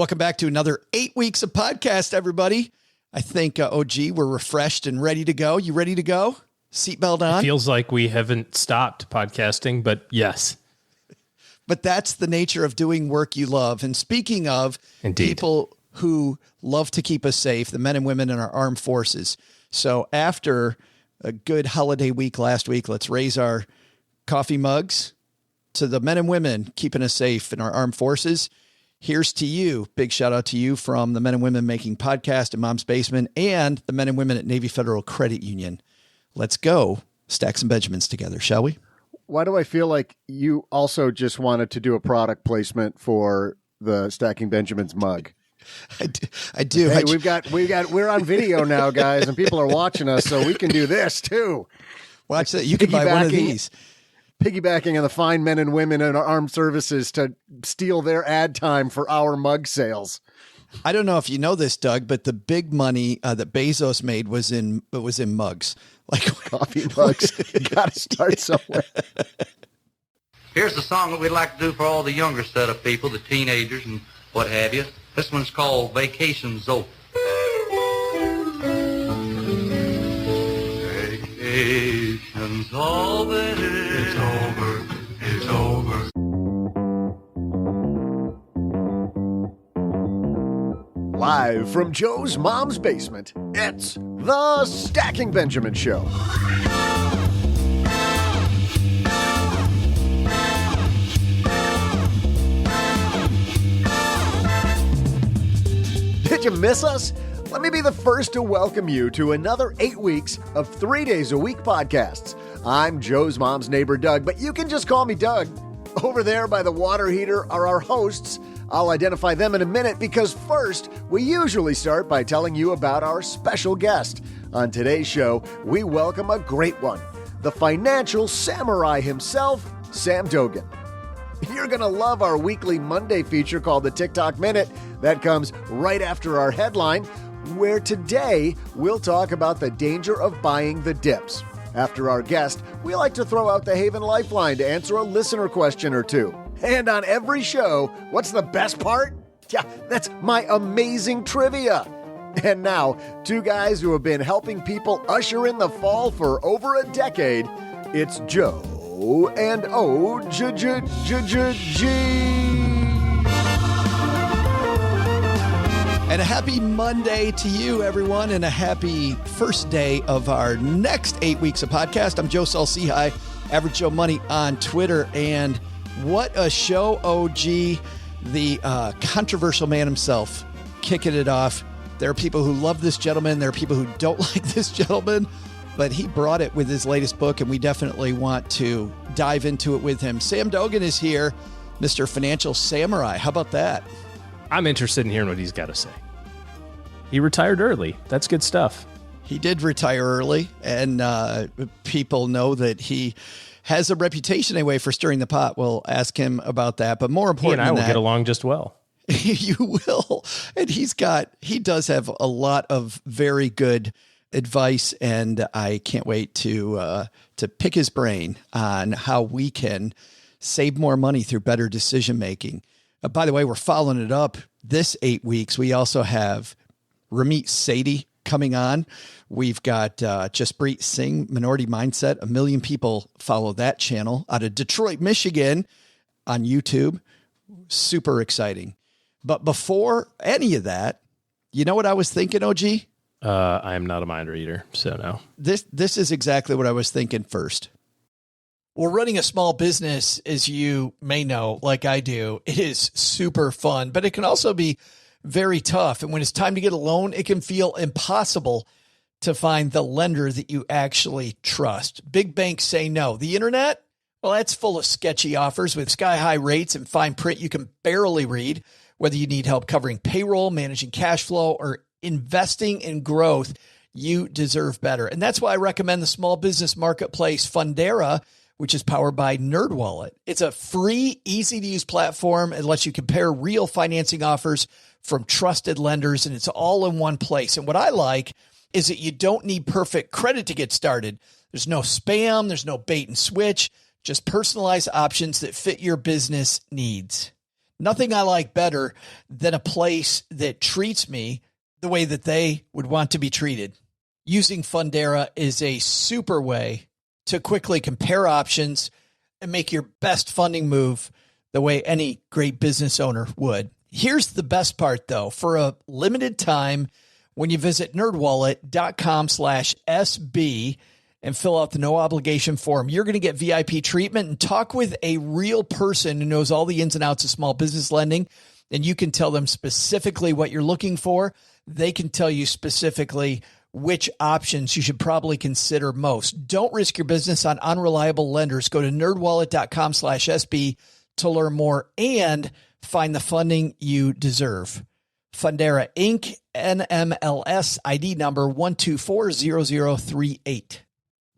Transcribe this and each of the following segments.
Welcome back to another 8 weeks of podcast, everybody. I think, OG, we're refreshed and ready to go. You ready to go? Seatbelt on? It feels like we haven't stopped podcasting, but yes. But that's the nature of doing work you love. And speaking of people who love to keep us safe, the men and women in our armed forces. So after a good holiday week last week, let's raise our coffee mugs to the men and women keeping us safe in our armed forces. Here's to you. Big shout out to you from the men and women making podcast in Mom's Basement and the men and women at Navy Federal Credit Union. Let's go stack some Benjamins together, shall we? Why do I feel like you also just wanted to do a product placement for the Stacking Benjamins mug? I do. Hey, we're on video now, guys, and people are watching us, so we can do this too. Watch that. You can buy one of these. Piggybacking on the fine men and women in our armed services to steal their ad time for our mug sales. I don't know if you know this, Doug, but the big money that Bezos made was in mugs, like coffee mugs. You got to start somewhere. Here's the song that we'd like to do for all the younger set of people, the teenagers and what have you. This one's called Vacation's Over. Vacation's over. It's over. It's over. Live from Joe's mom's basement, it's the Stacking Benjamin Show. Did you miss us? Let me be the first to welcome you to another 8 weeks of 3 days a week podcasts. I'm Joe's mom's neighbor, Doug, but you can just call me Doug. Over there by the water heater are our hosts. I'll identify them in a minute because first, we usually start by telling you about our special guest. On today's show, we welcome a great one, the financial samurai himself, Sam Dogen. You're going to love our weekly Monday feature called the TikTok Minute. That comes right after our headline, where today we'll talk about the danger of buying the dips. After our guest, we like to throw out the Haven Lifeline to answer a listener question or two. And on every show, what's the best part? Yeah, that's my amazing trivia. And now, two guys who have been helping people usher in the fall for over a decade. It's Joe and OG. And a happy Monday to you, everyone, and a happy first day of our next 8 weeks of podcast. I'm Joe Saul-Sehy, Average Joe Money on Twitter, and what a show, OG, the controversial man himself, kicking it off. There are people who love this gentleman. There are people who don't like this gentleman, but he brought it with his latest book, and we definitely want to dive into it with him. Sam Dogen is here, Mr. Financial Samurai. How about that? I'm interested in hearing what he's got to say. He retired early. That's good stuff. He did retire early, and people know that he has a reputation anyway for stirring the pot. We'll ask him about that. But more important, he and I will get along just well. You will. And he does have a lot of very good advice, and I can't wait to pick his brain on how we can save more money through better decision making. By the way, we're following it up this 8 weeks. We also have Ramit Sethi coming on. We've got Jaspreet Singh, Minority Mindset. 1 million people follow that channel out of Detroit, Michigan on YouTube. Super exciting. But before any of that, you know what I was thinking, OG? I am not a mind reader, so no. This is exactly what I was thinking first. Well, running a small business, as you may know, like I do, it is super fun, but it can also be very tough. And when it's time to get a loan, it can feel impossible to find the lender that you actually trust. Big banks say no. The internet, well, that's full of sketchy offers with sky-high rates and fine print you can barely read. Whether you need help covering payroll, managing cash flow, or investing in growth, you deserve better. And that's why I recommend the small business marketplace Fundera, which is powered by NerdWallet. It's a free, easy-to-use platform. It lets you compare real financing offers from trusted lenders, and it's all in one place. And what I like is that you don't need perfect credit to get started. There's no spam. There's no bait and switch. Just personalized options that fit your business needs. Nothing I like better than a place that treats me the way that they would want to be treated. Using Fundera is a super way to quickly compare options and make your best funding move the way any great business owner would. Here's the best part, though. For a limited time, when you visit nerdwallet.com/SB and fill out the no obligation form, you're going to get VIP treatment and talk with a real person who knows all the ins and outs of small business lending. And you can tell them specifically what you're looking for. They can tell you specifically which options you should probably consider most. Don't risk your business on unreliable lenders. Go to nerdwallet.com/SB to learn more and find the funding you deserve. Fundera Inc. NMLS ID number 1240038.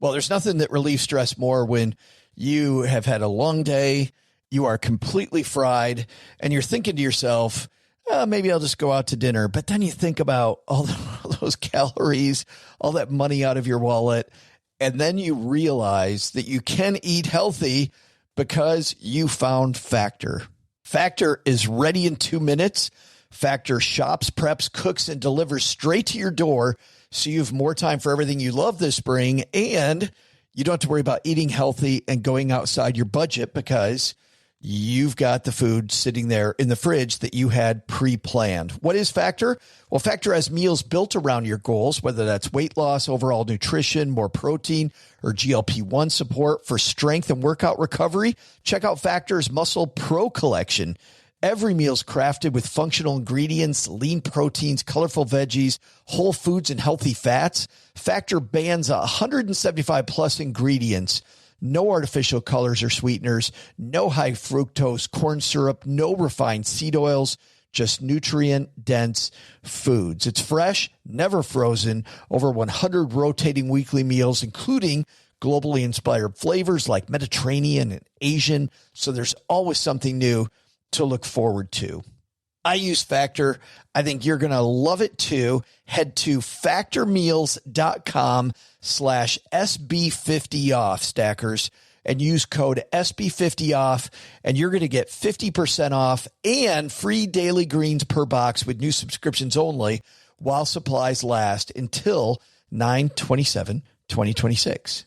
Well, there's nothing that relieves stress more when you have had a long day, you are completely fried, and you're thinking to yourself, maybe I'll just go out to dinner. But then you think about all those calories, all that money out of your wallet, and then you realize that you can eat healthy because you found Factor. Factor is ready in 2 minutes. Factor shops, preps, cooks, and delivers straight to your door, so you have more time for everything you love this spring, and you don't have to worry about eating healthy and going outside your budget because you've got the food sitting there in the fridge that you had pre-planned. What is Factor? Well, Factor has meals built around your goals, whether that's weight loss, overall nutrition, more protein, or GLP-1 support for strength and workout recovery. Check out Factor's Muscle Pro collection. Every meal's crafted with functional ingredients, lean proteins, colorful veggies, whole foods, and healthy fats. Factor bans 175 plus ingredients. No artificial colors or sweeteners, no high fructose corn syrup, no refined seed oils, just nutrient-dense foods. It's fresh, never frozen, over 100 rotating weekly meals, including globally inspired flavors like Mediterranean and Asian, so there's always something new to look forward to. I use Factor. I think you're going to love it too. Head to factormeals.com/SB50off, stackers, and use code SB50off, and you're going to get 50% off and free daily greens per box with new subscriptions only while supplies last until 9/27/2026.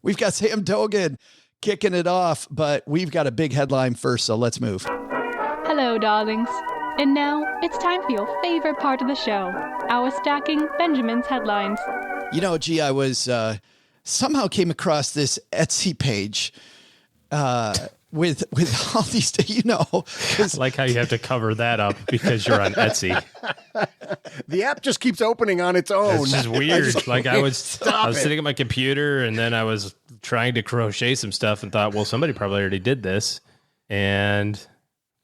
We've got Sam Dogen kicking it off, but we've got a big headline first, so let's move. Hello, darlings. And now it's time for your favorite part of the show, our Stacking Benjamin's headlines. You know, G, I was somehow came across this Etsy page with all these, you know. I like how you have to cover that up because you're on Etsy. The app just keeps opening on its own. It's just weird. Like I was sitting at my computer and then I was trying to crochet some stuff and thought, well, somebody probably already did this. And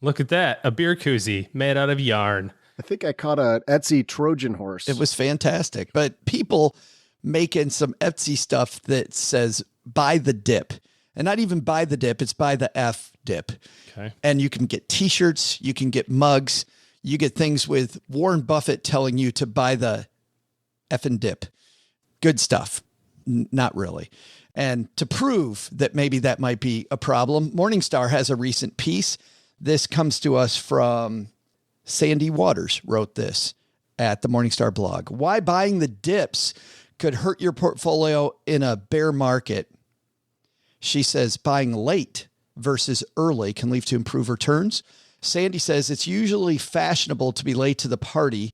look at that, a beer koozie made out of yarn. I think I caught an Etsy Trojan horse. It was fantastic. But people making some Etsy stuff that says buy the dip. And not even buy the dip, it's buy the F dip. Okay. And you can get t-shirts, you can get mugs, you get things with Warren Buffett telling you to buy the effing dip. Good stuff. Not really. And to prove that maybe that might be a problem, Morningstar has a recent piece. This comes to us from Sandy Waters, wrote this at the Morningstar blog. Why buying the dips could hurt your portfolio in a bear market. She says buying late versus early can lead to improved returns. Sandy says it's usually fashionable to be late to the party,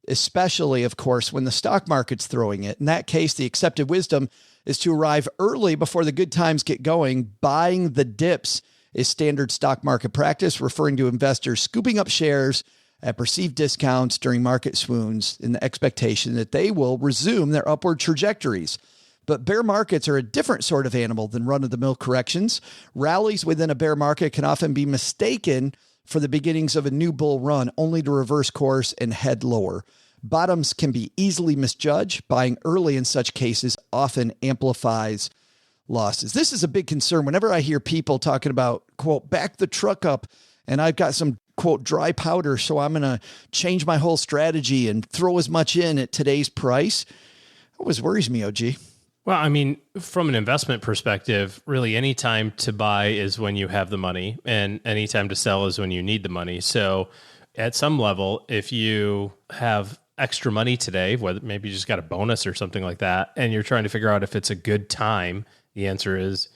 especially, of course, when the stock market's throwing it. In that case, the accepted wisdom is to arrive early before the good times get going. Buying the dips is standard stock market practice, referring to investors scooping up shares at perceived discounts during market swoons in the expectation that they will resume their upward trajectories. But bear markets are a different sort of animal than run-of-the-mill corrections. Rallies within a bear market can often be mistaken for the beginnings of a new bull run, only to reverse course and head lower. Bottoms can be easily misjudged. Buying early in such cases often amplifies losses. This is a big concern. Whenever I hear people talking about, quote, back the truck up, and I've got some, quote, dry powder, so I'm going to change my whole strategy and throw as much in at today's price. It always worries me, OG. Well, I mean, from an investment perspective, really any time to buy is when you have the money, and any time to sell is when you need the money. So at some level, if you have extra money today, whether maybe you just got a bonus or something like that, and you're trying to figure out if it's a good time, the answer is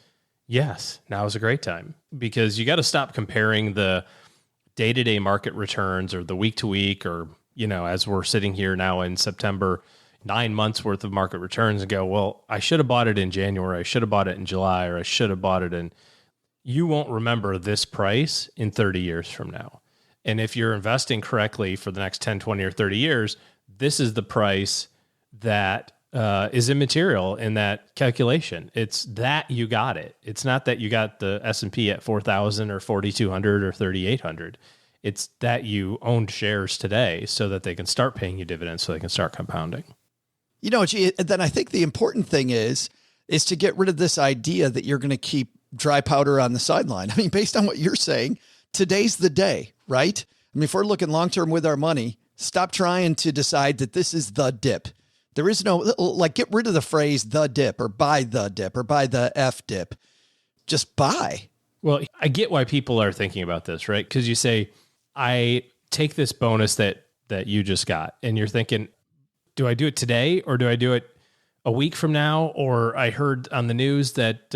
yes, now is a great time, because you got to stop comparing the day-to-day market returns or the week-to-week, or, as we're sitting here now in September, 9 months worth of market returns, and go, well, I should have bought it in January, I should have bought it in July, or I should have bought it in. You won't remember this price in 30 years from now. And if you're investing correctly for the next 10, 20, or 30 years, this is the price that is immaterial in that calculation. It's that you got it. It's not that you got the S&P at 4,000 or 4,200 or 3,800. It's that you owned shares today so that they can start paying you dividends, so they can start compounding. Then I think the important thing is to get rid of this idea that you're going to keep dry powder on the sideline. I mean, based on what you're saying, today's the day, right? I mean, if we're looking long-term with our money, stop trying to decide that this is the dip. There is no, get rid of the phrase the dip, or buy the dip, or buy the F dip. Just buy. Well, I get why people are thinking about this, right? Because you say, I take this bonus that you just got, and you're thinking, do I do it today, or do I do it a week from now? Or I heard on the news that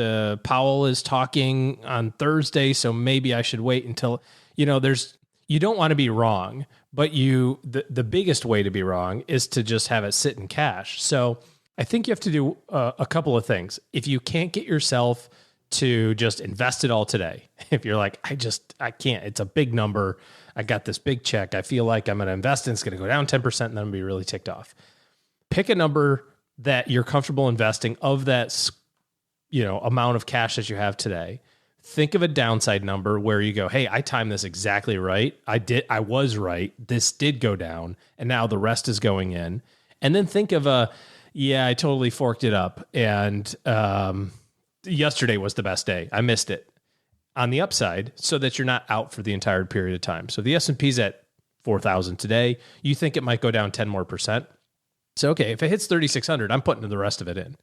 Powell is talking on Thursday, so maybe I should wait until, you don't want to be wrong, but the biggest way to be wrong is to just have it sit in cash. So I think you have to do a couple of things. If you can't get yourself to just invest it all today, if you're like, I can't, it's a big number, I got this big check, I feel like I'm going to invest and it's going to go down 10%, and then I'm going to be really ticked off. Pick a number that you're comfortable investing of that, amount of cash that you have today. Think of a downside number where you go, hey, I timed this exactly right. I was right. This did go down, and now the rest is going in. And then think of I totally forked it up, and yesterday was the best day. I missed it on the upside, so that you're not out for the entire period of time. So the S&P's at 4,000 today. You think it might go down 10 more %. So, okay, if it hits 3,600, I'm putting the rest of it in.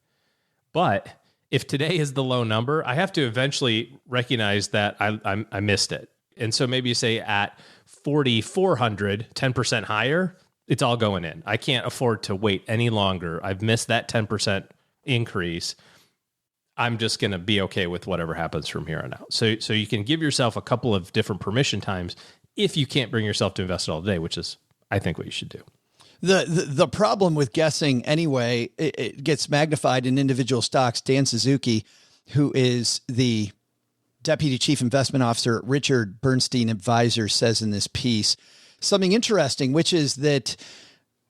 But if today is the low number, I have to eventually recognize that I missed it. And so maybe you say at 4,400, 10% higher, it's all going in. I can't afford to wait any longer. I've missed that 10% increase. I'm just going to be okay with whatever happens from here on out. So you can give yourself a couple of different permission times if you can't bring yourself to invest it all day, which is, I think, what you should do. The problem with guessing anyway, it gets magnified in individual stocks. Dan Suzuki, who is the Deputy Chief Investment Officer at Richard Bernstein Advisors, says in this piece something interesting, which is that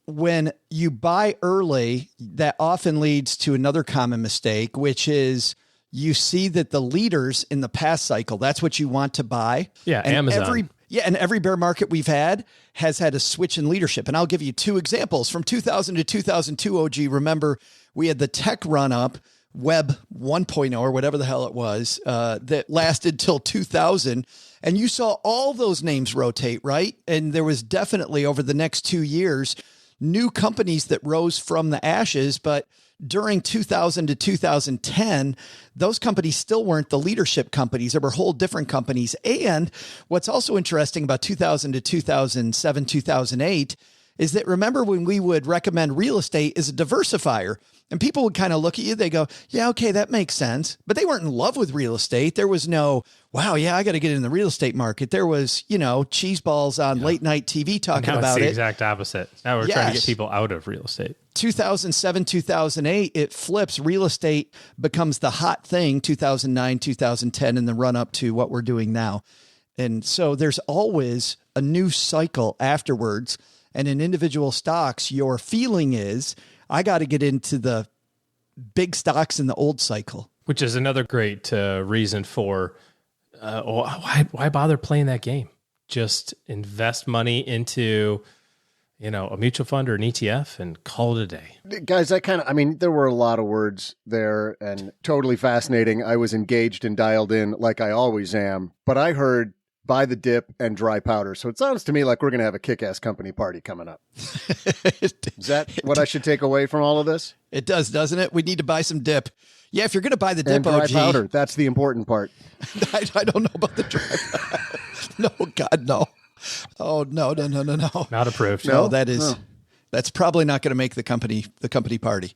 when you buy early, that often leads to another common mistake, which is you see that the leaders in the past cycle, that's what you want to buy. Yeah, and Amazon. And every bear market we've had has had a switch in leadership. And I'll give you two examples. From 2000 to 2002, OG, remember, we had the tech run-up, Web 1.0 or whatever the hell it was, that lasted till 2000. And you saw all those names rotate, right? And there was definitely, over the next 2 years, new companies that rose from the ashes. But during 2000 to 2010, those companies still weren't the leadership companies. There were whole different companies. And what's also interesting about 2000 to 2007, 2008 is that, remember when we would recommend real estate as a diversifier, and people would kind of look at you, they go, yeah, okay, that makes sense. But they weren't in love with real estate. There was no, wow, yeah, I got to get in the real estate market. There was, cheese balls on late night TV talking about it. It's the exact opposite. Now we're trying to get people out of real estate. 2007, 2008, it flips. Real estate becomes the hot thing, 2009, 2010, in the run up to what we're doing now. And so there's always a new cycle afterwards. And in individual stocks, your feeling is, I got to get into the big stocks in the old cycle. Which is another great reason for why bother playing that game? Just invest money into, a mutual fund or an ETF and call it a day. Guys, there were a lot of words there and totally fascinating. I was engaged and dialed in like I always am, but I heard buy the dip, and dry powder. So it sounds to me like we're going to have a kick-ass company party coming up. Is that what I should take away from all of this? It does, doesn't it? We need to buy some dip. Yeah, if you're going to buy the dip, and dry OG. powder. That's the important part. I don't know about the dry powder. No, God, no. Oh, no. Not approved. No, that's probably not going to make the company party.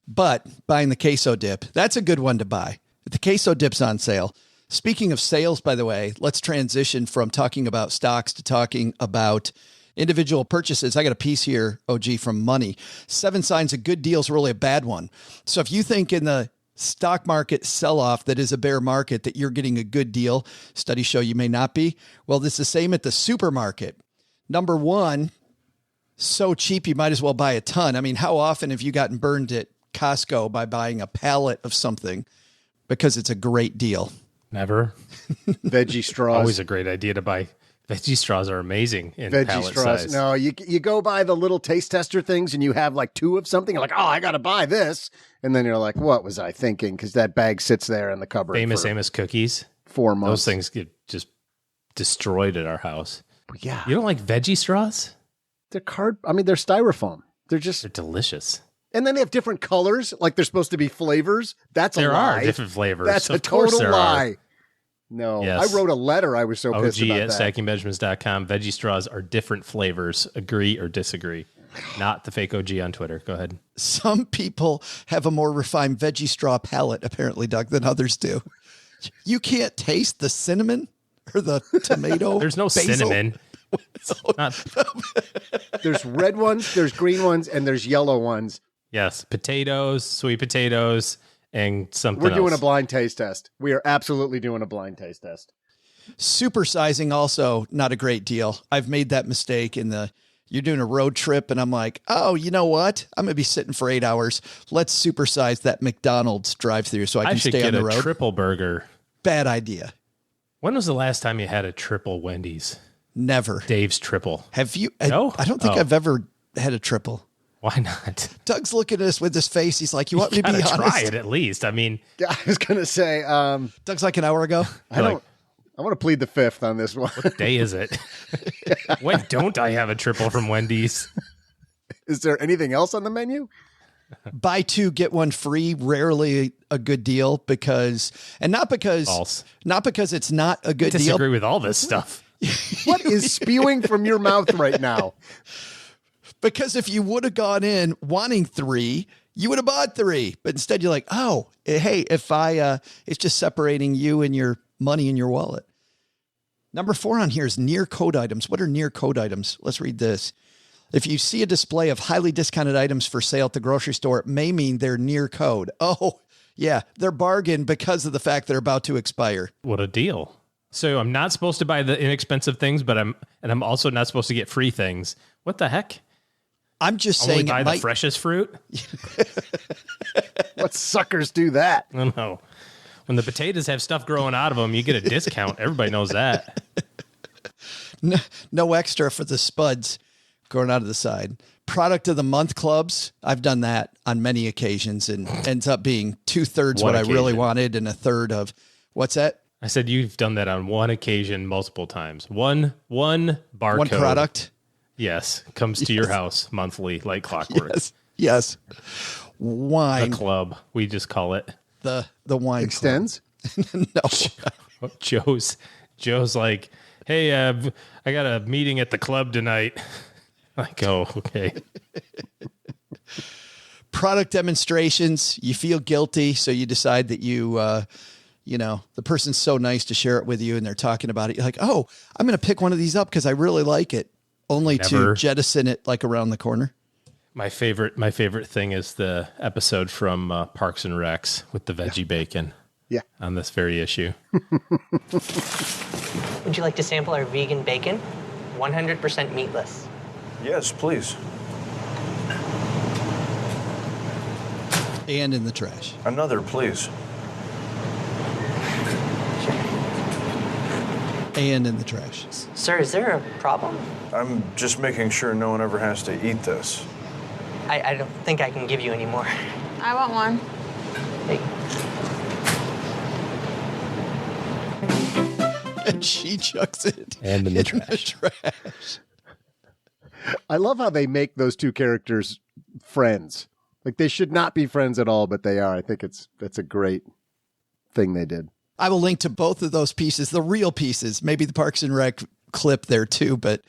But buying the queso dip, that's a good one to buy. The queso dip's on sale. Speaking of sales, by the way, let's transition from talking about stocks to talking about individual purchases. I got a piece here, OG, from Money. 7 signs a good deal is really a bad one. So if you think in the stock market sell-off that is a bear market that you're getting a good deal, studies show you may not be. Well, it's the same at the supermarket. Number 1, so cheap you might as well buy a ton. I mean, how often have you gotten burned at Costco by buying a pallet of something because it's a great deal? Never. Veggie straws. Always a great idea to buy. Veggie straws are amazing in pallet size. No, you go buy the little taste tester things and you have like 2 of something. You're like, oh, I got to buy this. And then you're like, what was I thinking? Because that bag sits there in the cupboard. Famous Amos cookies. 4 months. Those things get just destroyed at our house. Yeah. You don't like veggie straws? They're they're styrofoam. They're delicious. And then they have different colors, like they're supposed to be flavors. That's a lie. There are different flavors. That's a total lie. No, yes. I wrote a letter. I was so pissed about that. OG at stackingbenjamins.com. Veggie straws are different flavors. Agree or disagree. Not the fake OG on Twitter. Go ahead. Some people have a more refined veggie straw palate, apparently, Doug, than others do. You can't taste the cinnamon or the tomato. There's no basil. cinnamon. There's red ones, there's green ones, and there's yellow ones. Yes, potatoes, sweet potatoes, and something else. We're doing a blind taste test. We are absolutely doing a blind taste test. Supersizing also not a great deal. I've made that mistake you're doing a road trip and I'm like, oh, you know what? I'm going to be sitting for 8 hours. Let's supersize that McDonald's drive-through so I can stay on the road. I should get a triple burger. Bad idea. When was the last time you had a triple Wendy's? Never. Dave's triple. Have you? No? I don't think I've ever had a triple. Why not? Doug's looking at us with his face. He's like, you want me to be honest? Try it at least. I mean, I was going to say, Doug's like an hour ago. I want to plead the 5th on this one. What day is it? When don't I have a triple from Wendy's? Is there anything else on the menu? Buy 2, get 1 free. Rarely a good deal not because it's not a good deal. I disagree with all this stuff. What is spewing from your mouth right now? Because if you would have gone in wanting 3, you would have bought 3. But instead you're like, oh, hey, it's just separating you and your money in your wallet. Number 4 on here is near code items. What are near code items? Let's read this. If you see a display of highly discounted items for sale at the grocery store, it may mean they're near code. Oh, yeah, they're bargain because of the fact they're about to expire. What a deal. So I'm not supposed to buy the inexpensive things, but I'm also not supposed to get free things. What the heck? I'm just saying buy the freshest fruit. What suckers do that? I don't know. When the potatoes have stuff growing out of them, you get a discount. Everybody knows that. No extra for the spuds growing out of the side. Product of the month clubs. I've done that on many occasions and ends up being 2/3 what I really wanted and 1/3 of what's that? I said you've done that on one occasion multiple times. One barcode. One product? Yes. Comes to your house monthly like clockwork. Yes. Wine. The club. We just call it. The wine extends? No. Joe's like, hey, I got a meeting at the club tonight. Like, oh, okay. Product demonstrations. You feel guilty, so you decide that the person's so nice to share it with you and they're talking about it. You're like, oh, I'm going to pick one of these up because I really like it, only to jettison it like around the corner. My favorite thing is the episode from Parks and Recs with the veggie bacon. Yeah. On this very issue. Would you like to sample our vegan bacon? 100% meatless. Yes, please. And in the trash. Another, please. And in the trash. Sir, is there a problem? I'm just making sure no one ever has to eat this. I don't think I can give you any more. I want one. Hey. and she chucks it And in the trash. I love how they make those two characters friends. Like they should not be friends at all, but they are. I think that's a great thing they did. I will link to both of those pieces, the real pieces, maybe the Parks and Rec clip there too, but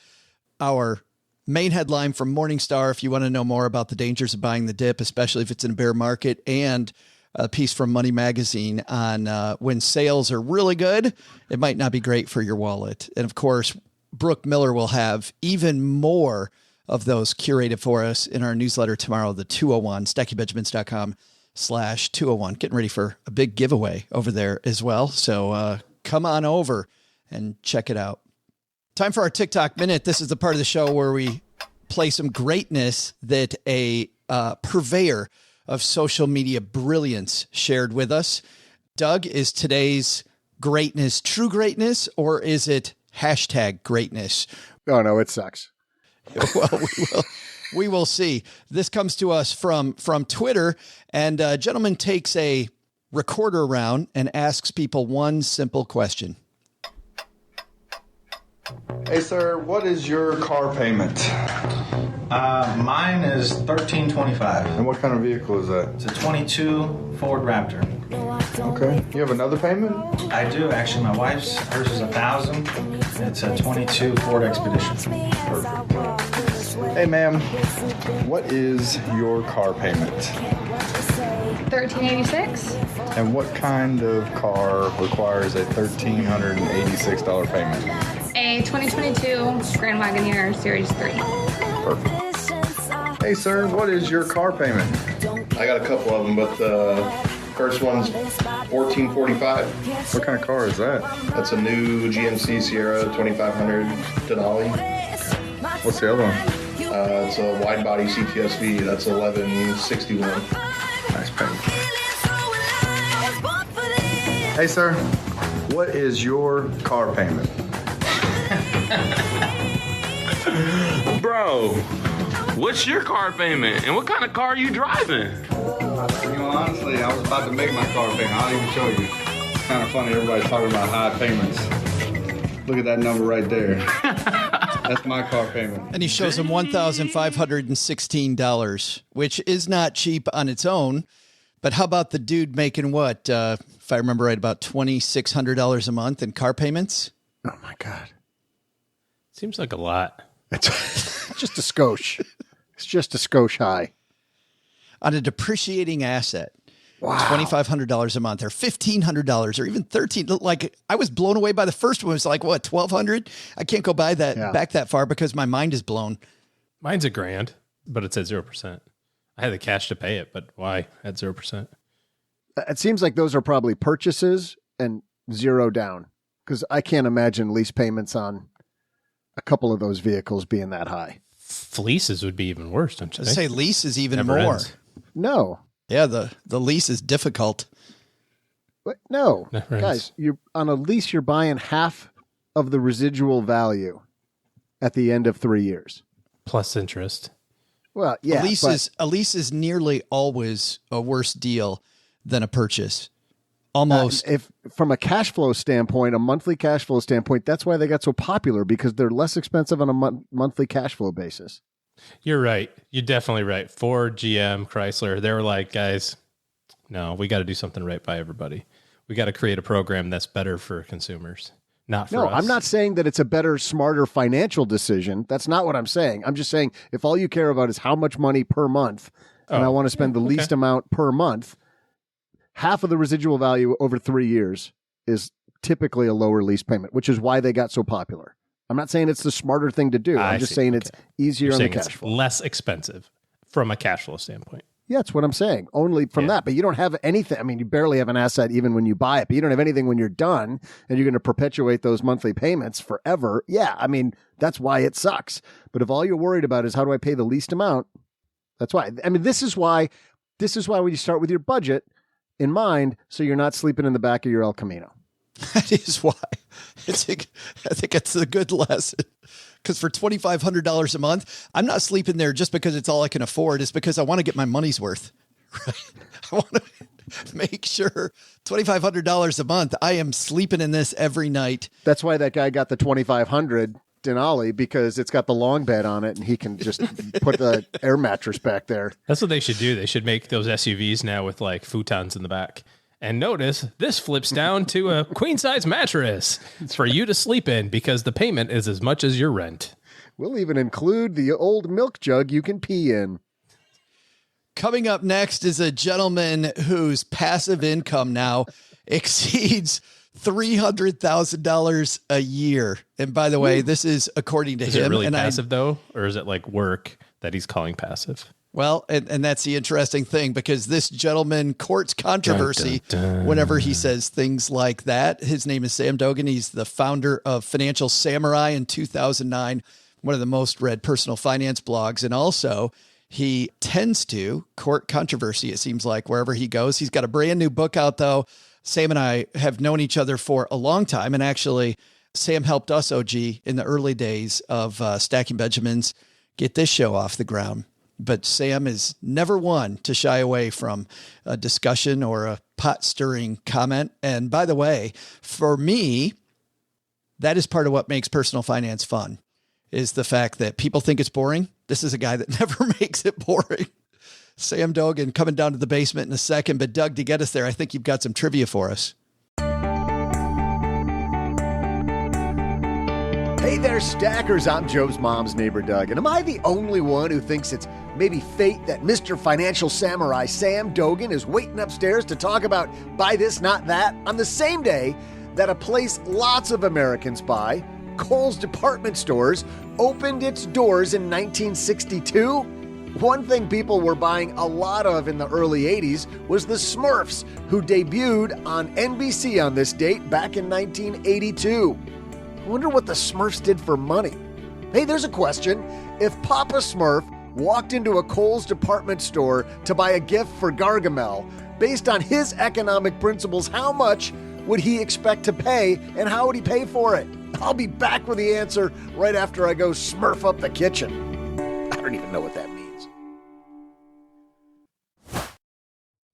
our main headline from Morningstar, if you want to know more about the dangers of buying the dip, especially if it's in a bear market, and a piece from Money Magazine on when sales are really good, it might not be great for your wallet. And of course, Brooke Miller will have even more of those curated for us in our newsletter tomorrow, the 201, StackyBenjamins.com/201. Getting ready for a big giveaway over there as well. So come on over and check it out. Time for our TikTok Minute. This is the part of the show where we play some greatness that a purveyor of social media brilliance shared with us. Doug, is today's greatness true greatness, or is it hashtag greatness? Oh, no, it sucks. Well, we will see. This comes to us from Twitter, and a gentleman takes a recorder around and asks people one simple question. Hey, sir, what is your car payment? Mine is $1,325. And what kind of vehicle is that? It's a 22 Ford Raptor. Okay. You have another payment? I do, actually. My wife's, hers is $1,000. It's a 22 Ford Expedition. Perfect. Hey, ma'am, what is your car payment? $1,386. And what kind of car requires a $1,386 payment? A 2022 Grand Wagoneer Series 3. Perfect. Hey, sir, what is your car payment? I got a couple of them, but the first one's $1,445. What kind of car is that? That's a new GMC Sierra 2500 Denali. What's the other one? It's a wide body CTSV. That's $1,161. Nice payment. Hey, sir, what is your car payment? Bro, what's your car payment? And what kind of car are you driving? Honestly, I was about to make my car payment. I'll even show you. It's kind of funny, everybody's talking about high payments. Look at that number right there. That's my car payment. And he shows him $1,516, which is not cheap on its own. But how about the dude making what, if I remember right, about $2,600 a month in car payments? Oh, my God. Seems like a lot. It's just a skosh. It's just a skosh high. On a depreciating asset. Wow. $2,500 a month or $1,500 or even $1,300. Like, I was blown away by the first one. It was like, what, $1,200? I can't go by that back that far because my mind is blown. Mine's $1,000, but it's at 0%. I had the cash to pay it, but why at 0%? It seems like those are probably purchases and zero down, because I can't imagine lease payments on a couple of those vehicles being that high. Leases would be even worse, don't you I'd think? say lease is even Never more. ends. No. Yeah, the lease is difficult. But no. Never ends. Guys, you're on a lease, you're buying half of the residual value at the end of 3 years. Plus interest. Well, yeah. A lease is nearly always a worse deal than a purchase. Almost. If from a cash flow standpoint, a monthly cash flow standpoint, that's why they got so popular, because they're less expensive on a monthly cash flow basis. You're right. You're definitely right. Ford, GM, Chrysler, they were like, guys, no, we got to do something right by everybody. We got to create a program that's better for consumers, not for us. No, I'm not saying that it's a better, smarter financial decision. That's not what I'm saying. I'm just saying if all you care about is how much money per month, and I want to spend the least amount per month, half of the residual value over 3 years is typically a lower lease payment, which is why they got so popular. I'm not saying it's the smarter thing to do. I'm just saying it's easier on the cash flow. Less expensive from a cash flow standpoint. Yeah, that's what I'm saying. Only from that. But you don't have anything. I mean, you barely have an asset even when you buy it, but you don't have anything when you're done, and you're going to perpetuate those monthly payments forever. Yeah, I mean, that's why it sucks. But if all you're worried about is how do I pay the least amount, that's why. I mean, this is why when you start with your budget in mind, so you're not sleeping in the back of your El Camino. That is why. I think it's a good lesson. Because for $2,500 a month, I'm not sleeping there just because it's all I can afford. It's because I want to get my money's worth, right? I want to make sure $2,500 a month. I am sleeping in this every night. That's why that guy got the 2,500 Denali, because it's got the long bed on it and he can just put the air mattress back there. That's what they should do. They should make those SUVs now with like futons in the back. And notice this flips down to a queen size mattress for you to sleep in because the payment is as much as your rent. We'll even include the old milk jug you can pee in. Coming up next is a gentleman whose passive income now exceeds $300,000 a year. And by the way, this is according to him. Is it really passive though? Or is it like work that he's calling passive? Well, and that's the interesting thing, because this gentleman courts controversy whenever he says things like that. His name is Sam Dogen. He's the founder of Financial Samurai in 2009, one of the most read personal finance blogs. And also he tends to court controversy, it seems like, wherever he goes. He's got a brand new book out, though. Sam and I have known each other for a long time. And actually, Sam helped us, OG, in the early days of Stacking Benjamins get this show off the ground. But Sam is never one to shy away from a discussion or a pot-stirring comment. And by the way, for me, that is part of what makes personal finance fun, is the fact that people think it's boring. This is a guy that never makes it boring. Sam Dogen coming down to the basement in a second. But Doug, to get us there, I think you've got some trivia for us. Hey there, Stackers. I'm Joe's mom's neighbor, Doug. And am I the only one who thinks it's maybe fate that Mr. Financial Samurai Sam Dogen is waiting upstairs to talk about buy this, not that, on the same day that a place lots of Americans buy, Kohl's department stores, opened its doors in 1962? One thing people were buying a lot of in the early 80s was the Smurfs, who debuted on NBC on this date back in 1982. I wonder what the Smurfs did for money. Hey, there's a question. If Papa Smurf walked into a Kohl's department store to buy a gift for Gargamel, based on his economic principles, how much would he expect to pay and how would he pay for it? I'll be back with the answer right after I go Smurf up the kitchen. I don't even know what that means.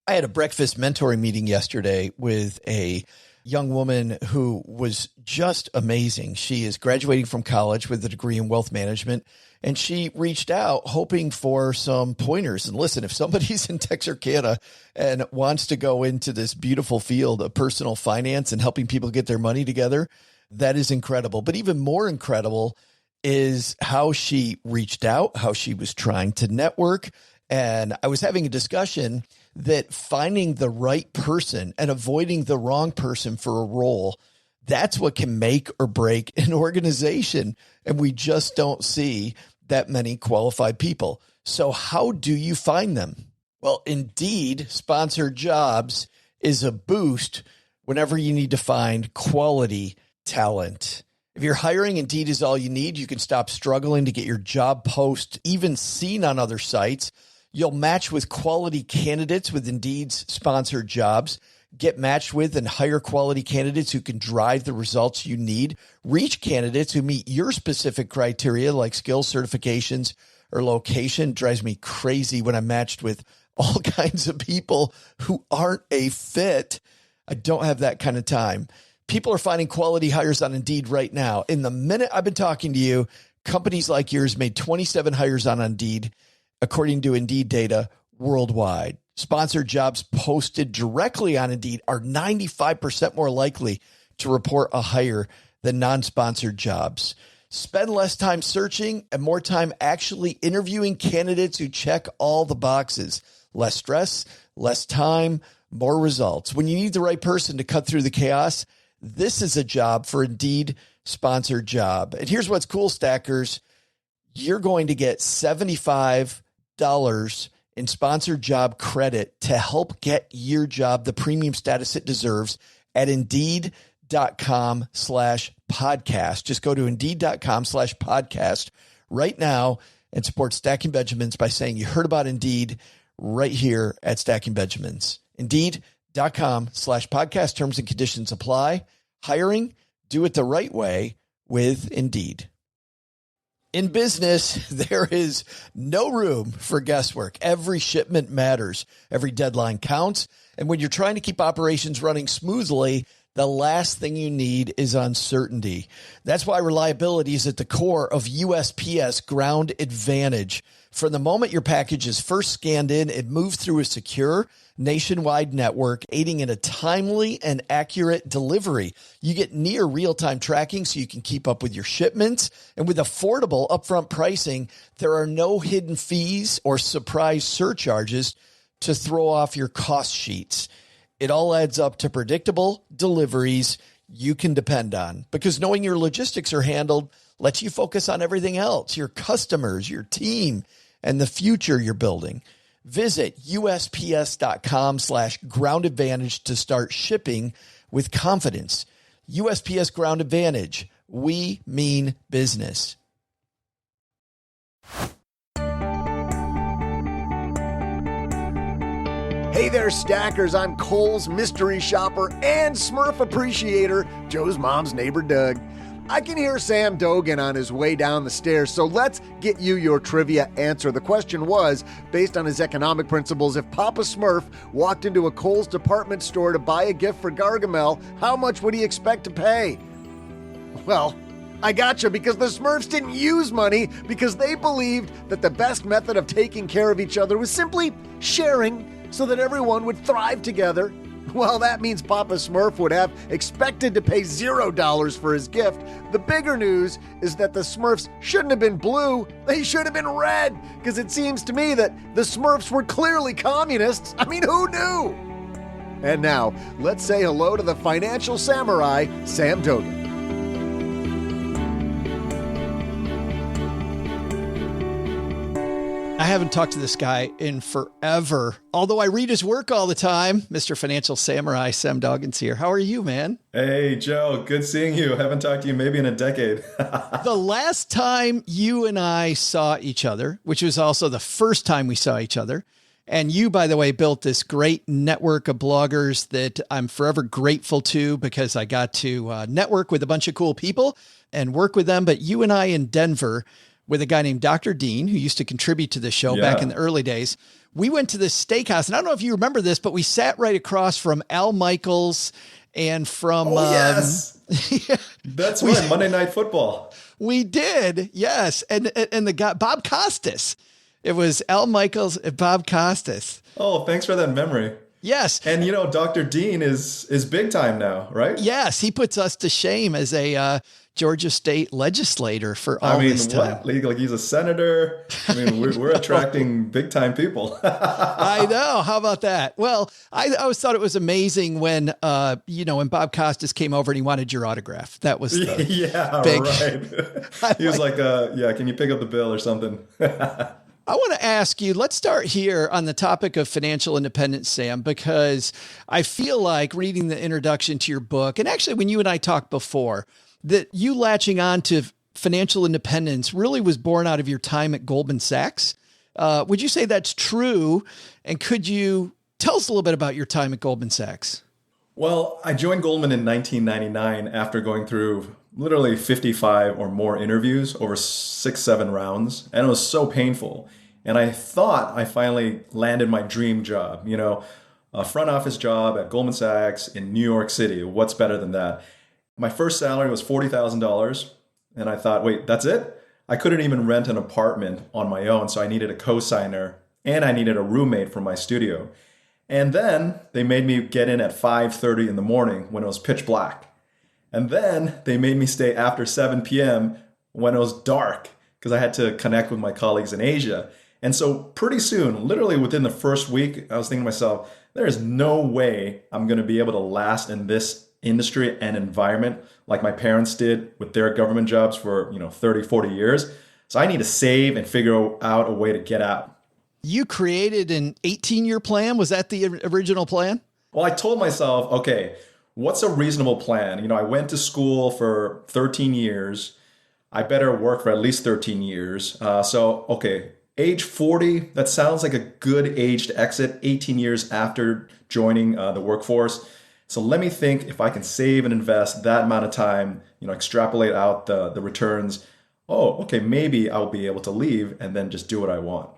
I had a breakfast mentoring meeting yesterday with a young woman who was just amazing. She is graduating from college with a degree in wealth management, and she reached out hoping for some pointers. And listen, if somebody's in Texarkana and wants to go into this beautiful field of personal finance and helping people get their money together, that is incredible. But even more incredible is how she reached out, how she was trying to network. And I was having a discussion that finding the right person and avoiding the wrong person for a role, that's what can make or break an organization. And we just don't see that many qualified people. So how do you find them? Well, Indeed sponsored jobs is a boost whenever you need to find quality talent. If you're hiring, Indeed is all you need. You can stop struggling to get your job post even seen on other sites. You'll match with quality candidates with Indeed's sponsored jobs. Get matched with and hire quality candidates who can drive the results you need. Reach candidates who meet your specific criteria like skills, certifications, or location. It drives me crazy when I'm matched with all kinds of people who aren't a fit. I don't have that kind of time. People are finding quality hires on Indeed right now. In the minute I've been talking to you, companies like yours made 27 hires on Indeed, according to Indeed data worldwide. Sponsored jobs posted directly on Indeed are 95% more likely to report a hire than non-sponsored jobs. Spend less time searching and more time actually interviewing candidates who check all the boxes. Less stress, less time, more results. When you need the right person to cut through the chaos, this is a job for Indeed sponsored job. And here's what's cool, Stackers. You're going to get $75 in sponsored job credit to help get your job the premium status it deserves at Indeed.com/podcast. Just go to Indeed.com/podcast right now and support Stacking Benjamins by saying you heard about Indeed right here at Stacking Benjamins. Indeed.com/podcast. Terms and conditions apply. Hiring, do it the right way with Indeed. In business, there is no room for guesswork. Every shipment matters. Every deadline counts. And when you're trying to keep operations running smoothly, the last thing you need is uncertainty. That's why reliability is at the core of USPS Ground Advantage. From the moment your package is first scanned in, it moves through a secure nationwide network, aiding in a timely and accurate delivery. You get near real-time tracking so you can keep up with your shipments. And with affordable upfront pricing, there are no hidden fees or surprise surcharges to throw off your cost sheets. It all adds up to predictable deliveries you can depend on, because knowing your logistics are handled lets you focus on everything else, your customers, your team, and the future you're building. Visit USPS.com/Ground Advantage to start shipping with confidence. USPS Ground Advantage. We mean business. Hey there, stackers. I'm Kohl's mystery shopper and Smurf appreciator, Joe's mom's neighbor, Doug. I can hear Sam Dogen on his way down the stairs, so let's get you your trivia answer. The question was, based on his economic principles, if Papa Smurf walked into a Kohl's department store to buy a gift for Gargamel, how much would he expect to pay? Well, I gotcha, because the Smurfs didn't use money because they believed that the best method of taking care of each other was simply sharing so that everyone would thrive together. Well, that means Papa Smurf would have expected to pay $0 for his gift. The bigger news is that the Smurfs shouldn't have been blue. They should have been red, because it seems to me that the Smurfs were clearly communists. I mean, who knew? And now, let's say hello to the financial samurai, Sam Dogen. I haven't talked to this guy in forever, although I read his work all the time. Mr. Financial Samurai, Sam Dogen's here. How are you, man? Hey, Joe. Good seeing you. Haven't talked to you maybe in a decade. The last time you and I saw each other, which was also the first time we saw each other, and you, by the way, built this great network of bloggers that I'm forever grateful to, because I got to network with a bunch of cool people and work with them. But you and I in Denver with a guy named Dr. Dean, who used to contribute to the show back in the early days. We went to this steakhouse, and I don't know if you remember this, but we sat right across from Al Michaels and from... yes. That's right, Monday Night Football. We did, yes. And the guy, Bob Costas. It was Al Michaels and Bob Costas. Oh, thanks for that memory. Yes. And, you know, Dr. Dean is big time now, right? Yes, he puts us to shame as a... Georgia state legislator for all this time. What? Like he's a senator. I mean, we're attracting big time people. I know. How about that? Well, I always thought it was amazing when, when Bob Costas came over and he wanted your autograph. That was the big, right. He was like, can you pick up the bill or something? I want to ask you, let's start here on the topic of financial independence, Sam, because I feel like reading the introduction to your book, and actually when you and I talked before, that you latching on to financial independence really was born out of your time at Goldman Sachs. Would you say that's true? And could you tell us a little bit about your time at Goldman Sachs? Well, I joined Goldman in 1999 after going through literally 55 or more interviews over 6-7 rounds. And it was so painful. And I thought I finally landed my dream job, a front office job at Goldman Sachs in New York City. What's better than that? My first salary was $40,000, and I thought, wait, that's it? I couldn't even rent an apartment on my own, so I needed a co-signer, and I needed a roommate for my studio. And then they made me get in at 5:30 in the morning when it was pitch black. And then they made me stay after 7 p.m. when it was dark, because I had to connect with my colleagues in Asia. And so pretty soon, literally within the first week, I was thinking to myself, there is no way I'm going to be able to last in this industry and environment like my parents did with their government jobs for 30, 40 years. So I need to save and figure out a way to get out. You created an 18-year plan. Was that the original plan? Well, I told myself, okay, what's a reasonable plan? I went to school for 13 years. I better work for at least 13 years. Age 40, that sounds like a good age to exit 18 years after joining the workforce. So let me think if I can save and invest that amount of time, extrapolate out the returns. oh, okay, maybe I'll be able to leave and then just do what I want.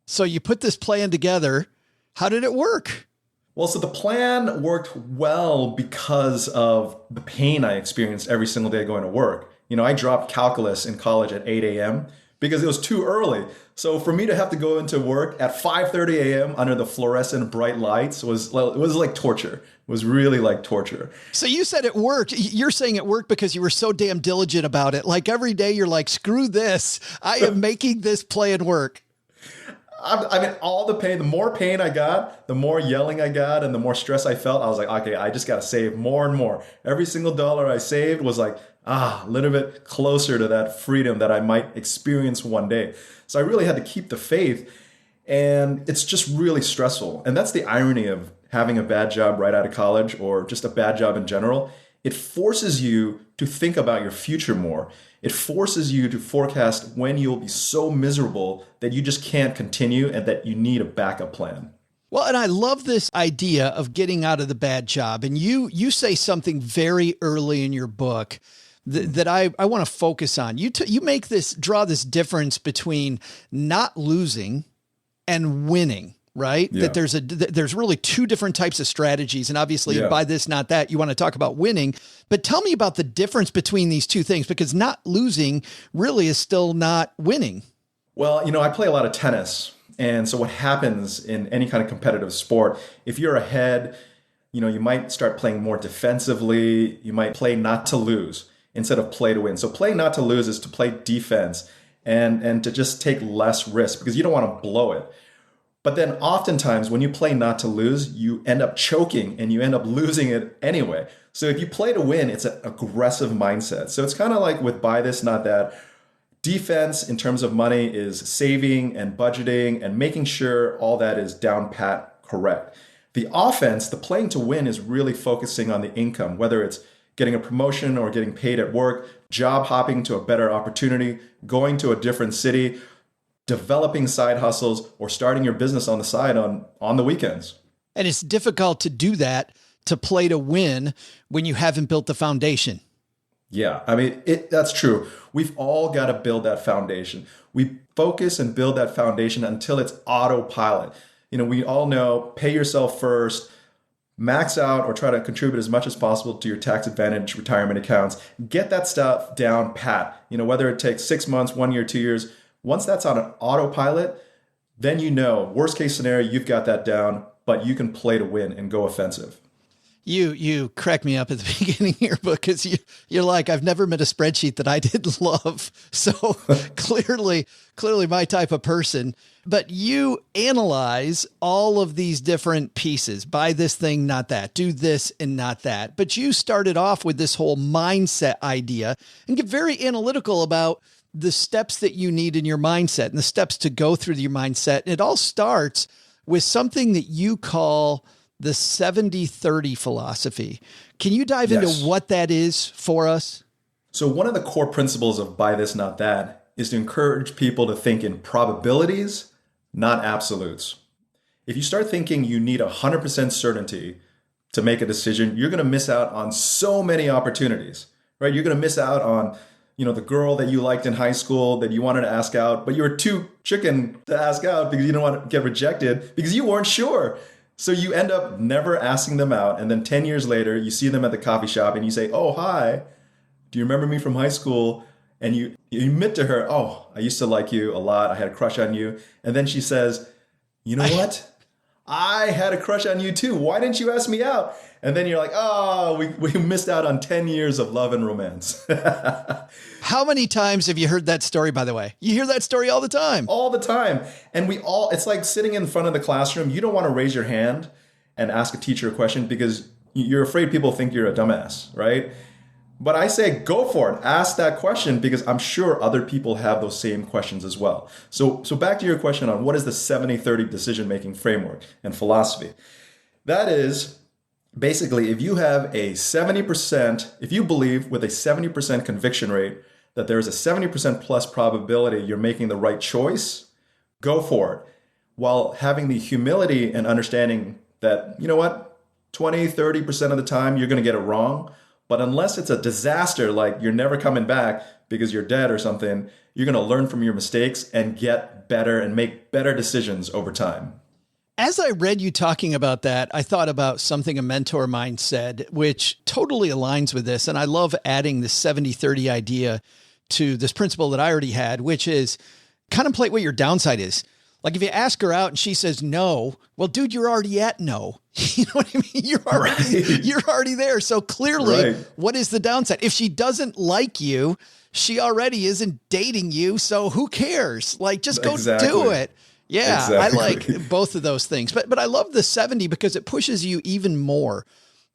So you put this plan together. How did it work? Well, so the plan worked well because of the pain I experienced every single day going to work. I dropped calculus in college at 8 a.m. because it was too early. So for me to have to go into work at 5:30 a.m. under the fluorescent bright lights was like torture. It was really like torture. So you said it worked. You're saying it worked because you were so damn diligent about it. Like every day you're like, screw this. I am making this plan work. I mean, all the pain, the more pain I got, the more yelling I got, and the more stress I felt. I was like, okay, I just got to save more and more. Every single dollar I saved was like, a little bit closer to that freedom that I might experience one day. So I really had to keep the faith, and it's just really stressful. And that's the irony of having a bad job right out of college, or just a bad job in general. It forces you to think about your future more. It forces you to forecast when you'll be so miserable that you just can't continue and that you need a backup plan. Well, and I love this idea of getting out of the bad job. And you say something very early in your book that I want to focus on. You draw this difference between not losing and winning. Right? Yeah. That there's really two different types of strategies. And obviously buy this, not that. You want to talk about winning, but tell me about the difference between these two things, because not losing really is still not winning. Well, I play a lot of tennis. And so what happens in any kind of competitive sport, if you're ahead, you might start playing more defensively. You might play not to lose instead of play to win. So play not to lose is to play defense and to just take less risk because you don't want to blow it. But then oftentimes when you play not to lose, you end up choking and you end up losing it anyway. So if you play to win, it's an aggressive mindset. So it's kind of like with buy this, not that. Defense in terms of money is saving and budgeting and making sure all that is down pat correct. The offense, the playing to win, is really focusing on the income, whether it's getting a promotion or getting paid at work, job hopping to a better opportunity, going to a different city, developing side hustles, or starting your business on the side on the weekends. And it's difficult to do that, to play to win, when you haven't built the foundation. Yeah, I mean, that's true. We've all got to build that foundation. We focus and build that foundation until it's autopilot. We all know, pay yourself first, max out or try to contribute as much as possible to your tax advantage retirement accounts. Get that stuff down pat. Whether it takes 6 months, 1 year, 2 years, once that's on an autopilot, then worst case scenario, you've got that down, but you can play to win and go offensive. You crack me up at the beginning of your book because you're like, I've never met a spreadsheet that I didn't love. So clearly my type of person. But you analyze all of these different pieces. Buy this thing, not that. Do this and not that. But you started off with this whole mindset idea and get very analytical about the steps that you need in your mindset and the steps to go through your mindset. And it all starts with something that you call the 70-30 philosophy. Can you dive into what that is for us? So one of the core principles of buy this, not that is to encourage people to think in probabilities, not absolutes. If you start thinking you need 100% certainty to make a decision, you're going to miss out on so many opportunities, right? You're going to miss out on the girl that you liked in high school that you wanted to ask out, but you were too chicken to ask out because you didn't want to get rejected because you weren't sure. So you end up never asking them out. And then 10 years later, you see them at the coffee shop and you say, oh, hi, do you remember me from high school? And you admit to her, oh, I used to like you a lot. I had a crush on you. And then she says, you know what? I had a crush on you too. Why didn't you ask me out? And then you're like, oh, we missed out on 10 years of love and romance. How many times have you heard that story, by the way? You hear that story all the time. All the time. And it's like sitting in front of the classroom. You don't want to raise your hand and ask a teacher a question because you're afraid people think you're a dumbass, right? But I say, go for it. Ask that question because I'm sure other people have those same questions as well. So back to your question on what is the 70-30 decision-making framework and philosophy. That is basically if you have if you believe with a 70% conviction rate that there is a 70% plus probability you're making the right choice, go for it. While having the humility and understanding that, 20, 30% of the time you're going to get it wrong. But unless it's a disaster, like you're never coming back because you're dead or something, you're going to learn from your mistakes and get better and make better decisions over time. As I read you talking about that, I thought about something a mentor of mine said, which totally aligns with this. And I love adding the 70-30 idea to this principle that I already had, which is contemplate what your downside is. Like if you ask her out and she says no, well, dude, you're already at no. You know what I mean? You're already there. So clearly, what is the downside? If she doesn't like you, she already isn't dating you. So who cares? Like, just go do it. Yeah, exactly. I like both of those things. But I love the 70 because it pushes you even more.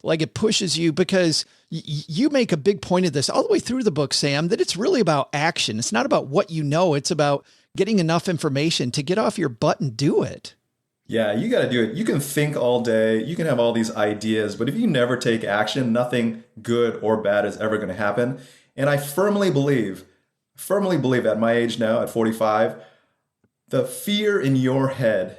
Like it pushes you because you make a big point of this all the way through the book, Sam, that it's really about action. It's not about what you know. It's about getting enough information to get off your butt and do it. Yeah, you got to do it. You can think all day. You can have all these ideas, but if you never take action, nothing good or bad is ever going to happen. And I firmly believe at my age now, at 45, the fear in your head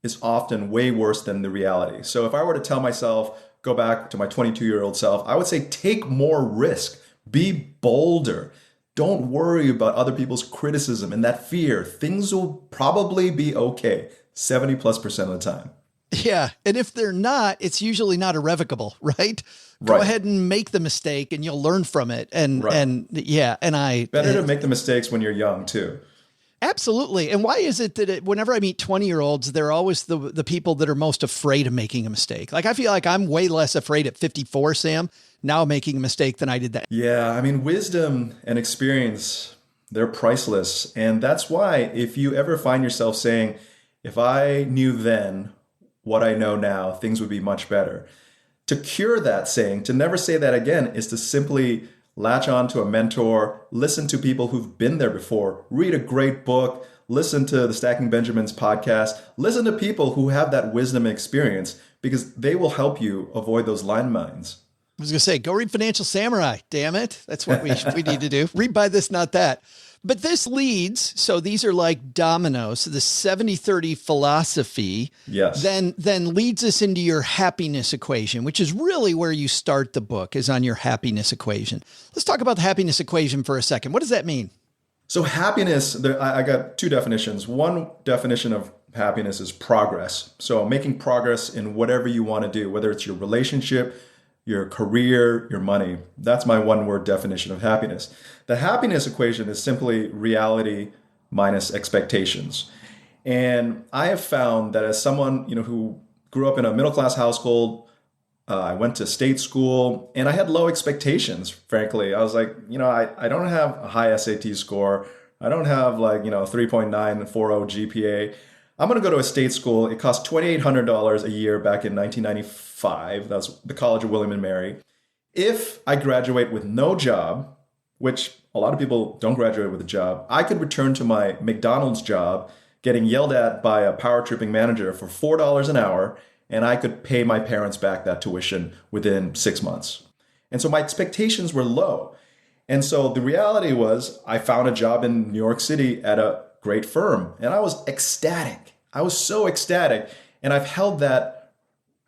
is often way worse than the reality. So if I were to tell myself, go back to my 22-year-old self, I would say take more risk, be bolder. Don't worry about other people's criticism and that fear. Things will probably be okay 70+% of the time. Yeah. And if they're not, it's usually not irrevocable, right? Go ahead and make the mistake and you'll learn from it. And better to make the mistakes when you're young too. Absolutely. And why is it that whenever I meet 20-year-olds, they're always the people that are most afraid of making a mistake? Like, I feel like I'm way less afraid at 54, Sam, now making a mistake than I did that. Yeah. I mean, wisdom and experience, they're priceless. And that's why if you ever find yourself saying, if I knew then what I know now, things would be much better. To cure that saying, to never say that again, is to simply latch on to a mentor, listen to people who've been there before, read a great book, listen to the Stacking Benjamins podcast, listen to people who have that wisdom and experience because they will help you avoid those landmines. I was going to say, go read Financial Samurai. Damn it. That's what we need to do. Read By This, Not That. But this leads, so these are like dominoes. So the 70-30 philosophy then leads us into your happiness equation, which is really where you start the book, is on your happiness equation. Let's talk about the happiness equation for a second. What does that mean? So happiness, I got two definitions. One definition of happiness is progress. So making progress in whatever you want to do, whether it's your relationship, your career, your money. That's my one-word definition of happiness. The happiness equation is simply reality minus expectations. And I have found that as someone, who grew up in a middle-class household, I went to state school, and I had low expectations, frankly. I was like, I don't have a high SAT score. I don't have 3.9 and 4.0 GPA. I'm going to go to a state school. It cost $2,800 a year back in 1995. That's the College of William and Mary. If I graduate with no job, which a lot of people don't graduate with a job, I could return to my McDonald's job, getting yelled at by a power tripping manager for $4 an hour, and I could pay my parents back that tuition within 6 months. And so my expectations were low. And so the reality was I found a job in New York City at a great firm, and I was ecstatic. I was so ecstatic. And I've held that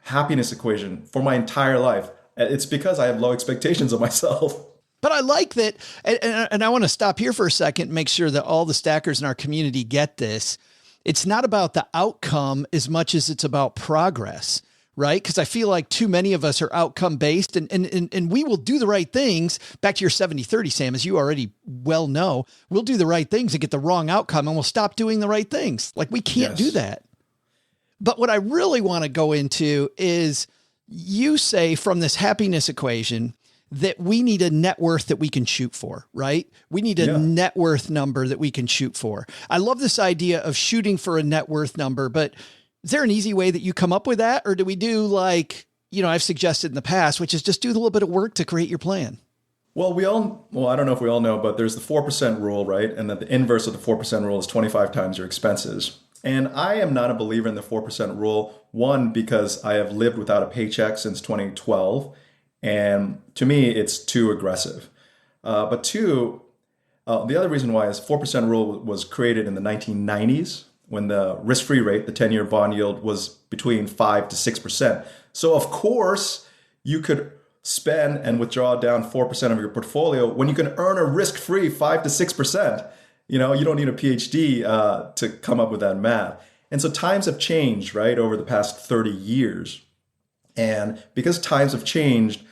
happiness equation for my entire life. It's because I have low expectations of myself. But I like that. And I want to stop here for a second and make sure that all the stackers in our community get this. It's not about the outcome as much as it's about progress, right? Because I feel like too many of us are outcome based and we will do the right things. Back to your 70-30, Sam, as you already well know, we'll do the right things and get the wrong outcome and we'll stop doing the right things. Like we can't do that. But what I really want to go into is you say from this happiness equation that we need a net worth that we can shoot for, right? We need a net worth number that we can shoot for. I love this idea of shooting for a net worth number, but is there an easy way that you come up with that? Or do we do like, I've suggested in the past, which is just do a little bit of work to create your plan? Well, I don't know if we all know, but there's the 4% rule, right? And that the inverse of the 4% rule is 25 times your expenses. And I am not a believer in the 4% rule. One, because I have lived without a paycheck since 2012. And to me, it's too aggressive. But two, the other reason why is 4% rule was created in the 1990s when the risk-free rate, the 10-year bond yield, was between 5 to 6%. So of course, you could spend and withdraw down 4% of your portfolio when you can earn a risk-free 5 to 6%. You don't need a PhD to come up with that math. And so times have changed, right, over the past 30 years. And because times have changed,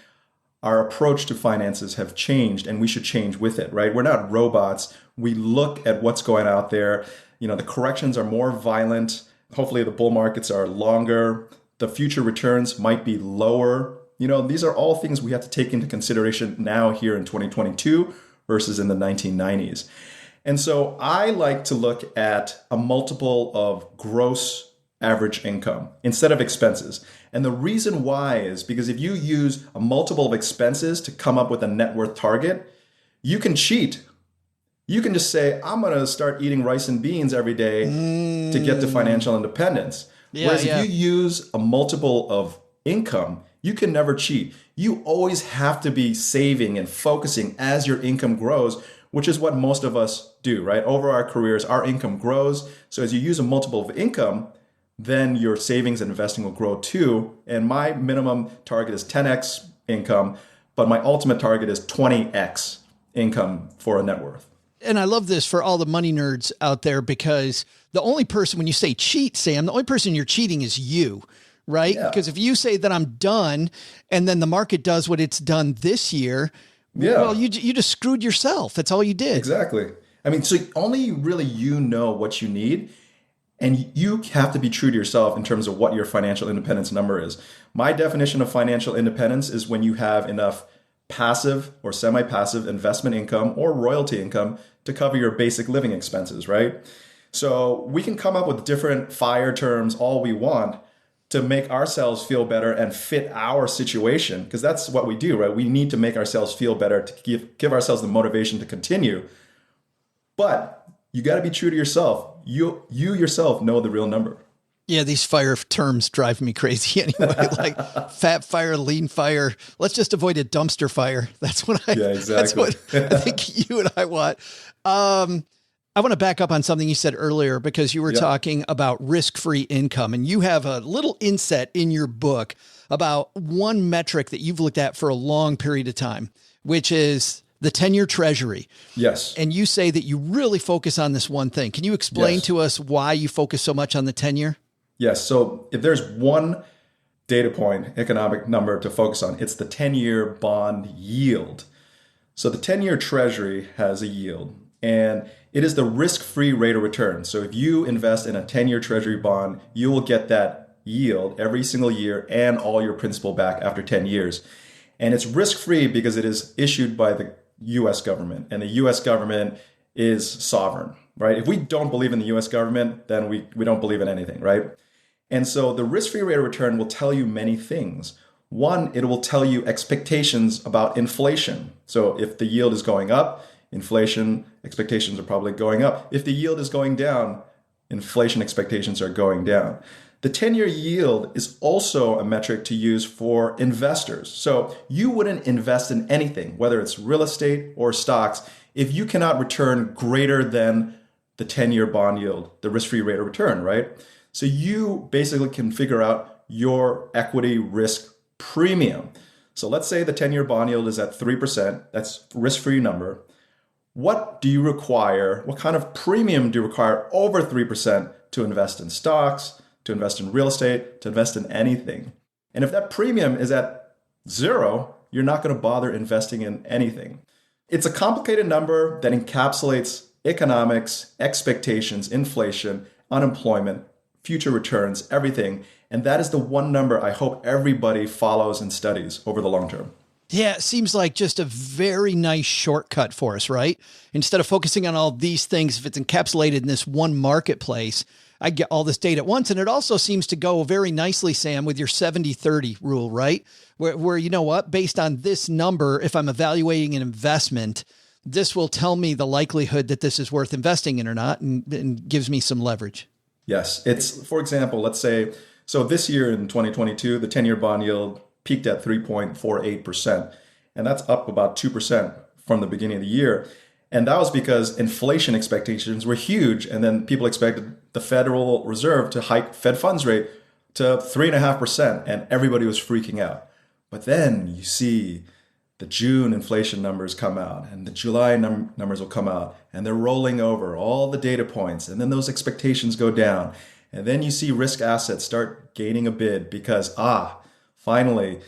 our approach to finances have changed, and we should change with it, right? We're not robots. We look at what's going out there. The corrections are more violent. Hopefully the bull markets are longer. The future returns might be lower. These are all things we have to take into consideration now here in 2022 versus in the 1990s. And so I like to look at a multiple of gross average income instead of expenses. And the reason why is because if you use a multiple of expenses to come up with a net worth target, you can cheat. You can just say, I'm going to start eating rice and beans every day to get to financial independence. Whereas if you use a multiple of income, you can never cheat. You always have to be saving and focusing as your income grows, which is what most of us do, right? Over our careers, our income grows. So as you use a multiple of income, then your savings and investing will grow too. And my minimum target is 10x income, but my ultimate target is 20x income for a net worth. And I love this for all the money nerds out there, because the only person, when you say cheat, Sam, the only person you're cheating is you, right? Because if you say that I'm done and then the market does what it's done this year, well, you just screwed yourself. That's all you did. Exactly. I mean, so only really you know what you need, and you have to be true to yourself in terms of what your financial independence number is. My definition of financial independence is when you have enough passive or semi-passive investment income or royalty income to cover your basic living expenses, right? So we can come up with different FIRE terms all we want to make ourselves feel better and fit our situation, because that's what we do, right? We need to make ourselves feel better to give ourselves the motivation to continue. But you got to be true to yourself. You yourself know the real number. Yeah, these FIRE terms drive me crazy anyway, like fat fire, lean fire. Let's just avoid a dumpster fire. That's what That's what I think you and I want. I want to back up on something you said earlier, because you were talking about risk-free income, and you have a little inset in your book about one metric that you've looked at for a long period of time, which is the 10-year treasury. Yes. And you say that you really focus on this one thing. Can you explain to us why you focus so much on the 10-year? Yes. So if there's one data point, economic number to focus on, it's the 10-year bond yield. So the 10-year treasury has a yield, and it is the risk-free rate of return. So if you invest in a 10-year treasury bond, you will get that yield every single year and all your principal back after 10 years. And it's risk-free because it is issued by the U.S. government, and the U.S. government is sovereign, right? If we don't believe in the U.S. government, then we don't believe in anything, right? And so the risk-free rate of return will tell you many things. One, it will tell you expectations about inflation. So if the yield is going up, inflation expectations are probably going up. If the yield is going down, inflation expectations are going down. The 10-year yield is also a metric to use for investors. So you wouldn't invest in anything, whether it's real estate or stocks, if you cannot return greater than the 10-year bond yield, the risk-free rate of return, right? So you basically can figure out your equity risk premium. So let's say the 10-year bond yield is at 3%. That's risk-free number. What do you require? What kind of premium do you require over 3% to invest in stocks, to invest in real estate, to invest in anything? And if that premium is at 0, you're not going to bother investing in anything. It's a complicated number that encapsulates economics, expectations, inflation, unemployment, future returns, everything. And that is the one number I hope everybody follows and studies over the long term. Yeah, it seems like just a very nice shortcut for us, right? Instead of focusing on all these things, if it's encapsulated in this one marketplace, I get all this data at once. And it also seems to go very nicely, Sam, with your 70-30 rule, right? Where you know what, based on this number, if I'm evaluating an investment, this will tell me the likelihood that this is worth investing in or not, and gives me some leverage. Yes. It's, for example, let's say, so this year in 2022, the 10-year bond yield peaked at 3.48%. And that's up about 2% from the beginning of the year. And that was because inflation expectations were huge. And then people expected the Federal Reserve to hike Fed funds rate to 3.5%. And everybody was freaking out. But then you see the June inflation numbers come out and the July numbers will come out and they're rolling over all the data points. And then those expectations go down. And then you see risk assets start gaining a bid because, finally,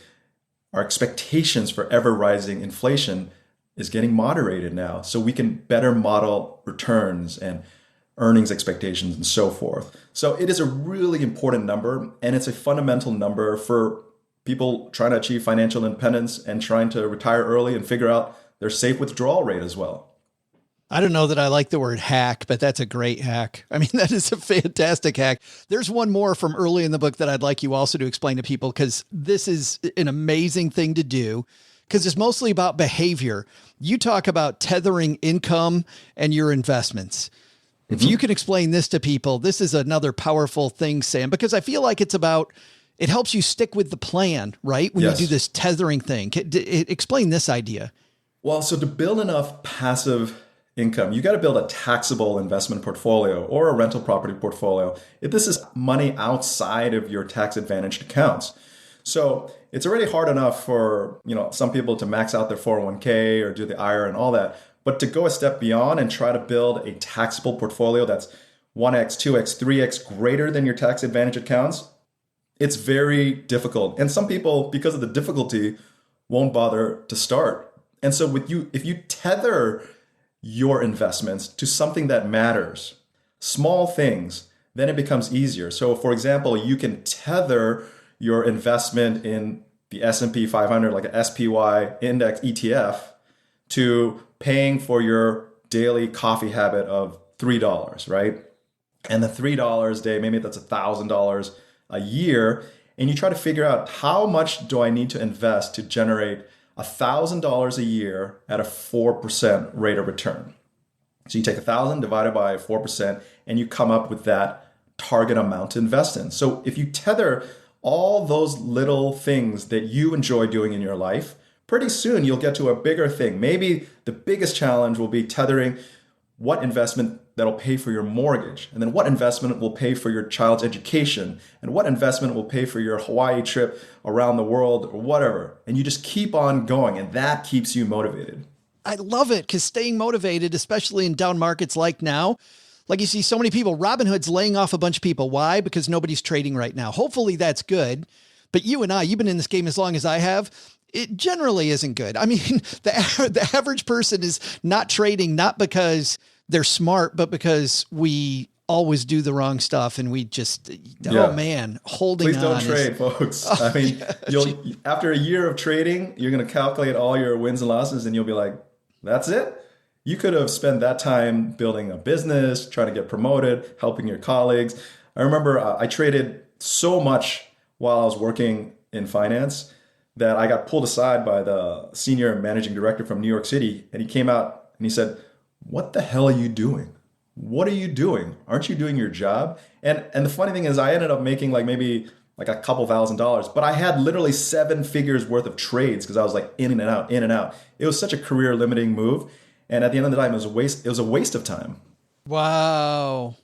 our expectations for ever rising inflation is getting moderated now. So we can better model returns and earnings expectations and so forth. So it is a really important number, and it's a fundamental number for people trying to achieve financial independence and trying to retire early and figure out their safe withdrawal rate as well. I don't know that I like the word hack, but that's a great hack. I mean, that is a fantastic hack. There's one more from early in the book that I'd like you also to explain to people, because this is an amazing thing to do, because it's mostly about behavior. You talk about tethering income and your investments. If you can explain this to people, this is another powerful thing, Sam, because I feel like it helps you stick with the plan, right? When you do this tethering thing. Explain this idea. Well, so to build enough passive income, you got to build a taxable investment portfolio or a rental property portfolio. If this is money outside of your tax advantaged accounts. So it's already hard enough for, some people to max out their 401k or do the IRA and all that. But to go a step beyond and try to build a taxable portfolio that's 1x, 2x, 3x greater than your tax advantage accounts, it's very difficult. And some people, because of the difficulty, won't bother to start. And so if you tether your investments to something that matters, small things, then it becomes easier. So for example, you can tether your investment in the S&P 500, like an SPY index ETF, to paying for your daily coffee habit of $3, right? And the $3 a day, maybe that's $1,000 a year. And you try to figure out, how much do I need to invest to generate $1,000 a year at a 4% rate of return? So you take 1,000 divided by 4%, and you come up with that target amount to invest in. So if you tether all those little things that you enjoy doing in your life, pretty soon you'll get to a bigger thing. Maybe the biggest challenge will be tethering what investment that'll pay for your mortgage, and then what investment will pay for your child's education, and what investment will pay for your Hawaii trip around the world or whatever. And you just keep on going, and that keeps you motivated. I love it, because staying motivated, especially in down markets like now, like you see so many people, Robinhood's laying off a bunch of people. Why? Because nobody's trading right now. Hopefully that's good. But you and I, you've been in this game as long as I have. It generally isn't good. I mean, the average person is not trading, not because they're smart, but because we always do the wrong stuff, and we just, holding Please on. don't trade, folks. I mean, after a year of trading, you're going to calculate all your wins and losses, and you'll be like, that's it? You could have spent that time building a business, trying to get promoted, helping your colleagues. I remember I traded so much while I was working in finance that I got pulled aside by the senior managing director from New York City. And he came out and he said, "What the hell are you doing? What are you doing? Aren't you doing your job?" And the funny thing is, I ended up making like a couple $1,000s, but I had literally 7 figures worth of trades because I was like in and out, in and out. It was such a career limiting move. And at the end of the time, it was a waste of time. Wow.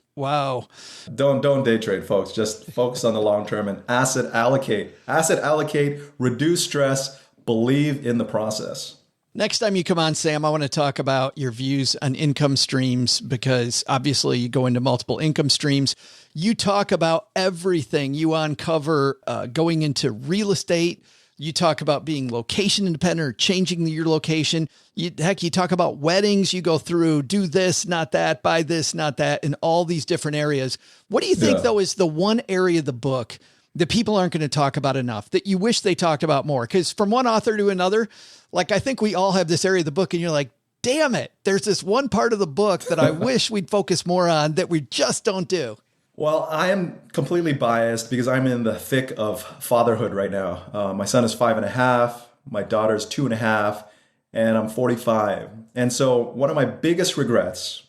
Don't day trade, folks. Just focus on the long term and asset allocate, reduce stress, believe in the process. Next time you come on, Sam, I want to talk about your views on income streams, because obviously you go into multiple income streams. You talk about everything. You uncover going into real estate. You talk about being location independent or changing your location. You talk about weddings. You go through, do this, not that, buy this, not that, in all these different areas. What do you think, though, is the one area of the book that people aren't going to talk about enough, that you wish they talked about more? Because from one author to another, like, I think we all have this area of the book, and you're like, damn it, there's this one part of the book that I wish we'd focus more on that we just don't do. Well, I am completely biased because I'm in the thick of fatherhood right now. My son is 5.5, my daughter's 2.5, and I'm 45. And so one of my biggest regrets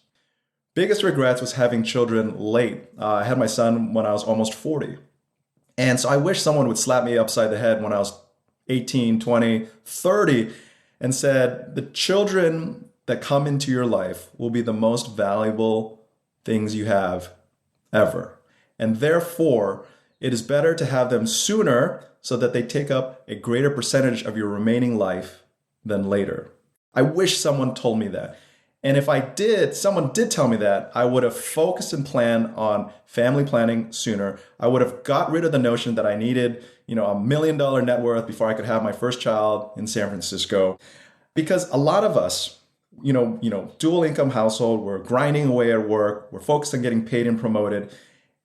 was having children late. I had my son when I was almost 40. And so I wish someone would slap me upside the head when I was 18, 20, 30 and said, the children that come into your life will be the most valuable things you have ever. And therefore, it is better to have them sooner so that they take up a greater percentage of your remaining life than later. I wish someone told me that. And if someone did tell me that, I would have focused and planned on family planning sooner. I would have got rid of the notion that I needed, $1 million net worth before I could have my first child in San Francisco. Because a lot of us, dual income household, we're grinding away at work, we're focused on getting paid and promoted.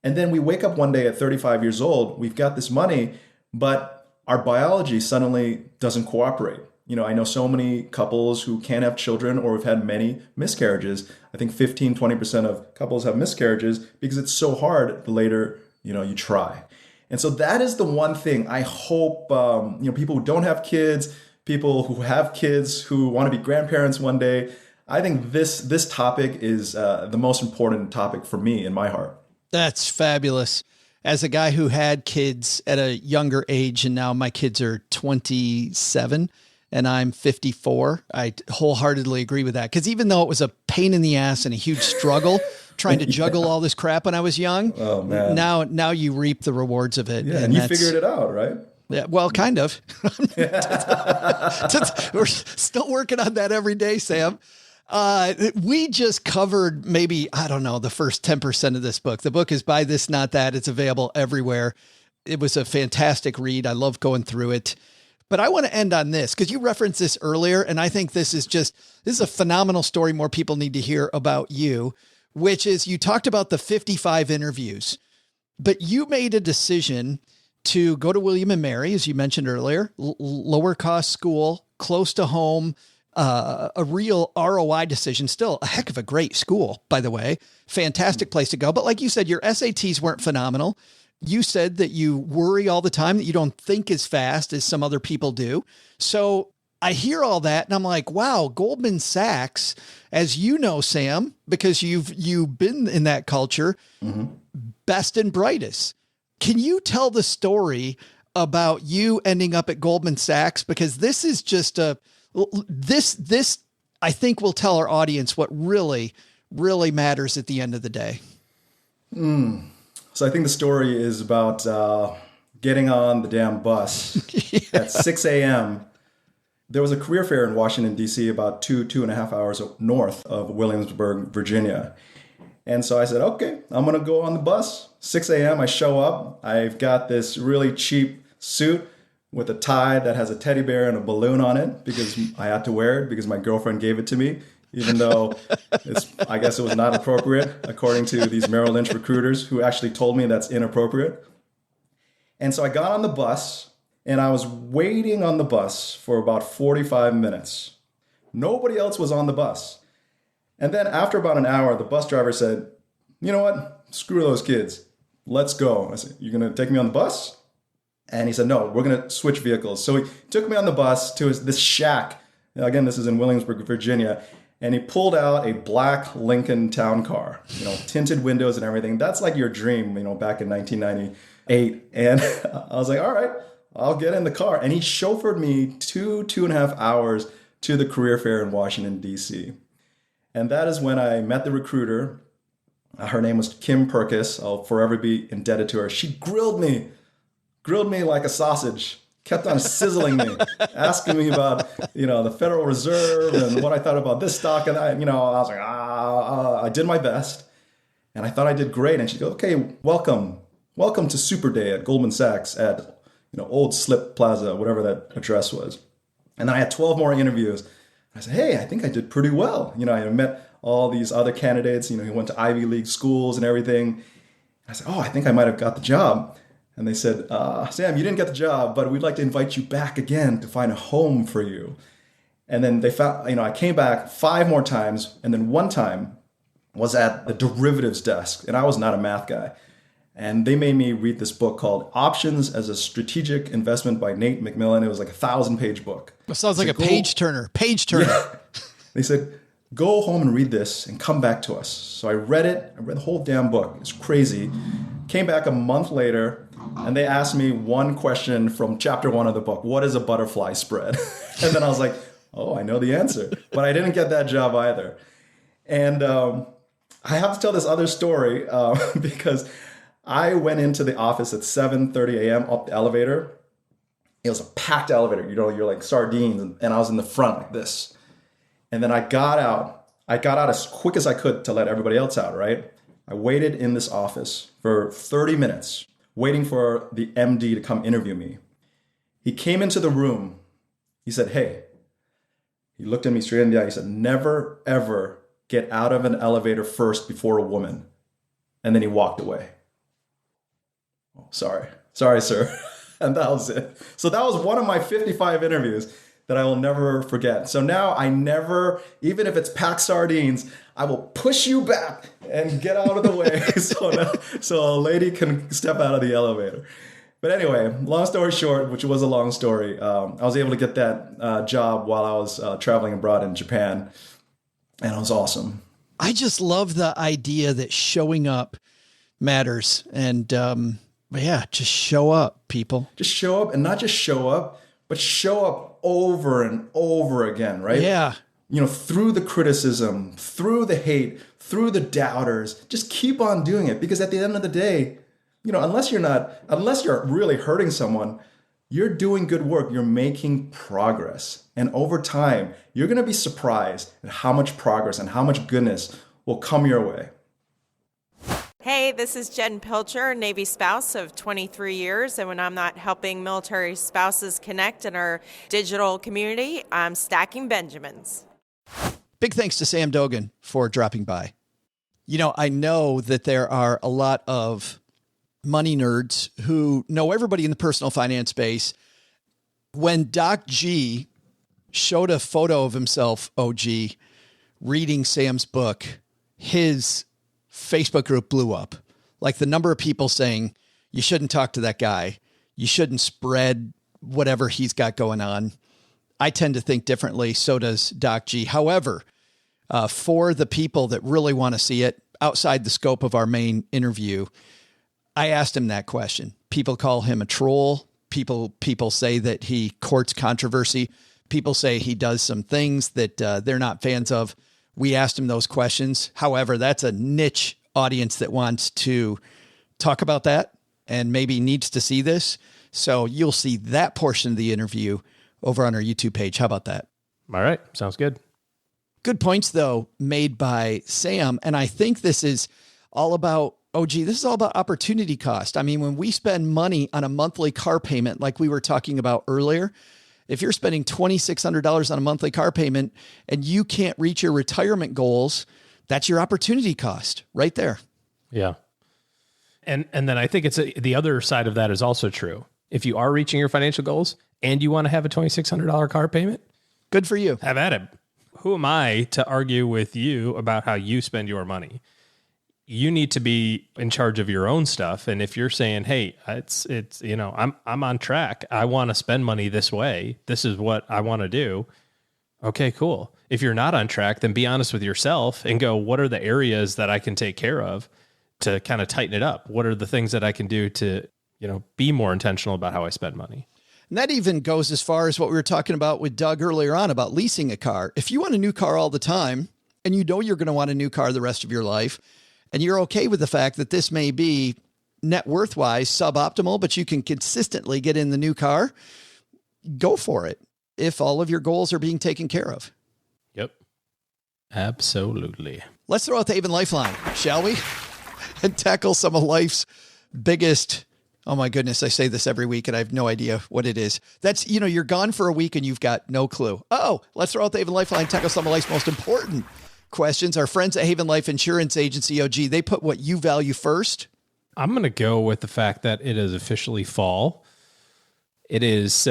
And then we wake up one day at 35 years old, we've got this money, but our biology suddenly doesn't cooperate. I know so many couples who can't have children or have had many miscarriages. I think 15-20% of couples have miscarriages because it's so hard the later, you try. And so that is the one thing I hope, people who don't have kids, people who have kids who want to be grandparents one day, I think this topic is the most important topic for me in my heart. That's fabulous. As a guy who had kids at a younger age, and now my kids are 27 and I'm 54, I wholeheartedly agree with that. Because even though it was a pain in the ass and a huge struggle trying to juggle all this crap when I was young, oh, man. Now you reap the rewards of it. Yeah, and you figured it out, right? Yeah, well, kind of. We're still working on that every day, Sam. We just covered maybe, I don't know, the first 10% of this book. The book is Buy This, Not That. It's available everywhere. It was a fantastic read. I love going through it. But I want to end on this because you referenced this earlier. And I think this is a phenomenal story more people need to hear about you, which is you talked about the 55 interviews, but you made a decision to go to William and Mary, as you mentioned earlier, lower cost school, close to home, a real ROI decision, still a heck of a great school, by the way, fantastic place to go. But like you said, your SATs weren't phenomenal. You said that you worry all the time, that you don't think as fast as some other people do. So I hear all that and I'm like, wow, Goldman Sachs, as you know, Sam, because you've been in that culture, best and brightest. Can you tell the story about you ending up at Goldman Sachs? Because this is just this I think will tell our audience what really, really matters at the end of the day. So I think the story is about getting on the damn bus at 6 a.m. There was a career fair in Washington, D.C., about two and a half hours north of Williamsburg, Virginia. And so I said, okay, I'm going to go on the bus. 6 a.m. I show up. I've got this really cheap suit with a tie that has a teddy bear and a balloon on it because I had to wear it because my girlfriend gave it to me, even though I guess it was not appropriate, according to these Merrill Lynch recruiters who actually told me that's inappropriate. And so I got on the bus and I was waiting on the bus for about 45 minutes. Nobody else was on the bus. And then after about an hour, the bus driver said, you know what? Screw those kids. Let's go. I said, you're going to take me on the bus? And he said, no, we're going to switch vehicles. So he took me on the bus to this shack. Again, this is in Williamsburg, Virginia. And he pulled out a black Lincoln town car, tinted windows and everything. That's like your dream, back in 1998. And I was like, all right, I'll get in the car. And he chauffeured me 2.5 hours to the career fair in Washington, D.C. And that is when I met the recruiter. Her name was Kim Perkis. I'll forever be indebted to her. She grilled me like a sausage, kept on sizzling me, asking me about, the Federal Reserve and what I thought about this stock. And I was like, I did my best. And I thought I did great. And she goes, okay, welcome to Super Day at Goldman Sachs at, Old Slip Plaza, whatever that address was. And then I had 12 more interviews. I said, hey, I think I did pretty well. I met all these other candidates, who went to Ivy League schools and everything. And I said, I think I might have got the job. And they said, Sam, you didn't get the job, but we'd like to invite you back again to find a home for you. And then they found, I came back 5 more times. And then one time was at the derivatives desk. And I was not a math guy. And they made me read this book called Options as a Strategic Investment by Nate McMillan. It was like a 1,000-page book. It sounds like a page turner. Yeah. They said, go home and read this and come back to us. So I read it. I read the whole damn book. It's crazy. Came back a month later, and they asked me one question from chapter 1 of the book. What is a butterfly spread? And then I was like, I know the answer. But I didn't get that job either. And I have to tell this other story because I went into the office at 7:30 a.m. up the elevator. It was a packed elevator. You're like sardines. And I was in the front like this. And then I got out as quick as I could to let everybody else out, right? I waited in this office for 30 minutes, waiting for the MD to come interview me. He came into the room. He said, hey, he looked at me straight in the eye. He said, never, ever get out of an elevator first before a woman. And then he walked away. Oh, sorry, sir. And that was it. So that was one of my 55 interviews that I will never forget. So now I never, even if it's packed sardines, I will push you back and get out of the way so a lady can step out of the elevator. But anyway, long story short, which was a long story, I was able to get that job while I was traveling abroad in Japan, and it was awesome. I just love the idea that showing up matters. And just show up, people. Just show up, and not just show up, but show up over and over again, right? Yeah. Through the criticism, through the hate, through the doubters, just keep on doing it. Because at the end of the day, unless you're really hurting someone, you're doing good work. You're making progress. And over time, you're going to be surprised at how much progress and how much goodness will come your way. Hey, this is Jen Pilcher, Navy spouse of 23 years. And when I'm not helping military spouses connect in our digital community, I'm stacking Benjamins. Big thanks to Sam Dogen for dropping by. I know that there are a lot of money nerds who know everybody in the personal finance space. When Doc G showed a photo of himself, OG, reading Sam's book, his Facebook group blew up. Like the number of people saying, you shouldn't talk to that guy. You shouldn't spread whatever he's got going on. I tend to think differently. So does Doc G. However, for the people that really want to see it outside the scope of our main interview, I asked him that question. People call him a troll. People say that he courts controversy. People say he does some things that they're not fans of. We asked him those questions. However, that's a niche audience that wants to talk about that and maybe needs to see this. So you'll see that portion of the interview over on our YouTube page. How about that? All right. Sounds good. Good points, though, made by Sam. And I think this is all about, this is all about opportunity cost. I mean, when we spend money on a monthly car payment, like we were talking about earlier, if you're spending $2,600 on a monthly car payment and you can't reach your retirement goals, that's your opportunity cost right there. Yeah. And then I think the other side of that is also true. If you are reaching your financial goals and you want to have a $2,600 car payment, good for you. Have at it. Who am I to argue with you about how you spend your money? You need to be in charge of your own stuff. And if you're saying, hey, it's I'm on track. I want to spend money this way. This is what I want to do. Okay, cool. If you're not on track, then be honest with yourself and go, what are the areas that I can take care of to kind of tighten it up? What are the things that I can do to, be more intentional about how I spend money? And that even goes as far as what we were talking about with Doug earlier on about leasing a car. If you want a new car all the time and you know you're going to want a new car the rest of your life, and you're okay with the fact that this may be net worth wise suboptimal, but you can consistently get in the new car, go for it if all of your goals are being taken care of. Yep. Absolutely. Let's throw out the Haven Lifeline, shall we? And tackle some of life's biggest, oh my goodness, I say this every week and I have no idea what it is. That's, you're gone for a week and you've got no clue. Oh, let's throw out the Haven Lifeline, tackle some of life's most important questions. Our friends at Haven Life Insurance Agency, OG, they put what you value first. I'm going to go with the fact that it is officially fall. It is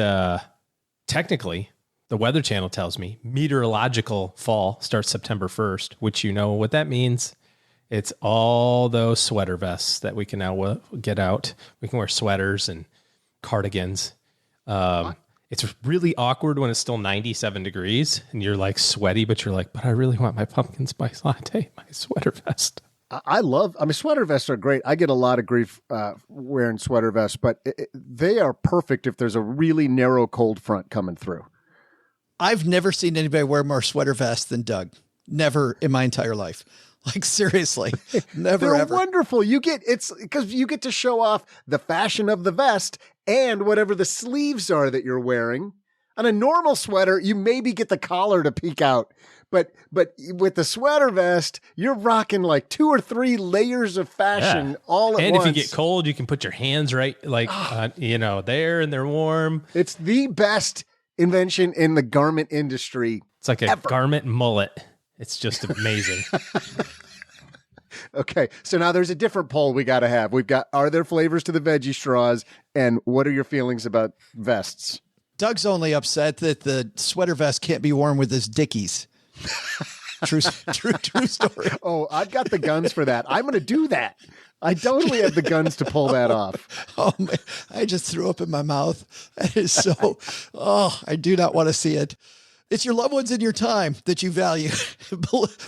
technically, the Weather Channel tells me, meteorological fall starts September 1st, which you know what that means. It's all those sweater vests that we can now get out. We can wear sweaters and cardigans. It's really awkward when it's still 97 degrees and you're like sweaty, but you're like, but I really want my pumpkin spice latte, my sweater vest. Sweater vests are great. I get a lot of grief wearing sweater vests, but they are perfect if there's a really narrow cold front coming through. I've never seen anybody wear more sweater vests than Doug. Never in my entire life. Like seriously, never They're ever. Wonderful. It's because you get to show off the fashion of the vest and whatever the sleeves are that you're wearing. On a normal sweater, you maybe get the collar to peek out. But with the sweater vest, you're rocking like 2 or 3 layers of fashion all at once. And if you get cold, you can put your hands right, like, there, and they're warm. It's the best invention in the garment industry. It's like a garment mullet. It's just amazing. Okay, so now there's a different poll we got to have. We've got, are there flavors to the veggie straws? And what are your feelings about vests? Doug's only upset that the sweater vest can't be worn with his Dickies. True story. Oh, I've got the guns for that. I'm going to do that. I totally have the guns to pull that off. Oh, man. I just threw up in my mouth. That is so, I do not want to see it. It's your loved ones and your time that you value.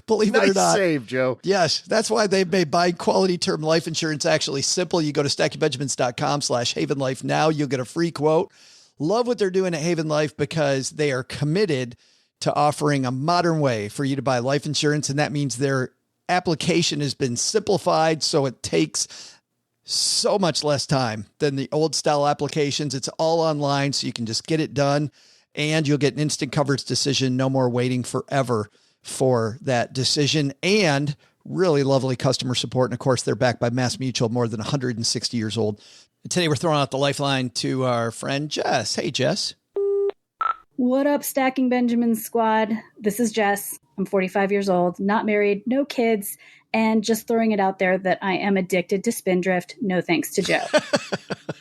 Believe it or not. Nice save, Joe. Yes, that's why they made buying quality term life insurance actually simple. You go to stackingbenjamins.com/Haven Life now. You'll get a free quote. Love what they're doing at Haven Life because they are committed to offering a modern way for you to buy life insurance. And that means their application has been simplified, so it takes so much less time than the old style applications. It's all online, so you can just get it done, and you'll get an instant coverage decision. No more waiting forever for that decision, and really lovely customer support. And of course, they're backed by Mass Mutual, more than 160 years old. And today we're throwing out the lifeline to our friend Jess. Hey, Jess. What up, Stacking Benjamins squad? This is Jess. I'm 45 years old, not married, no kids, and just throwing it out there that I am addicted to Spindrift. No thanks to Joe.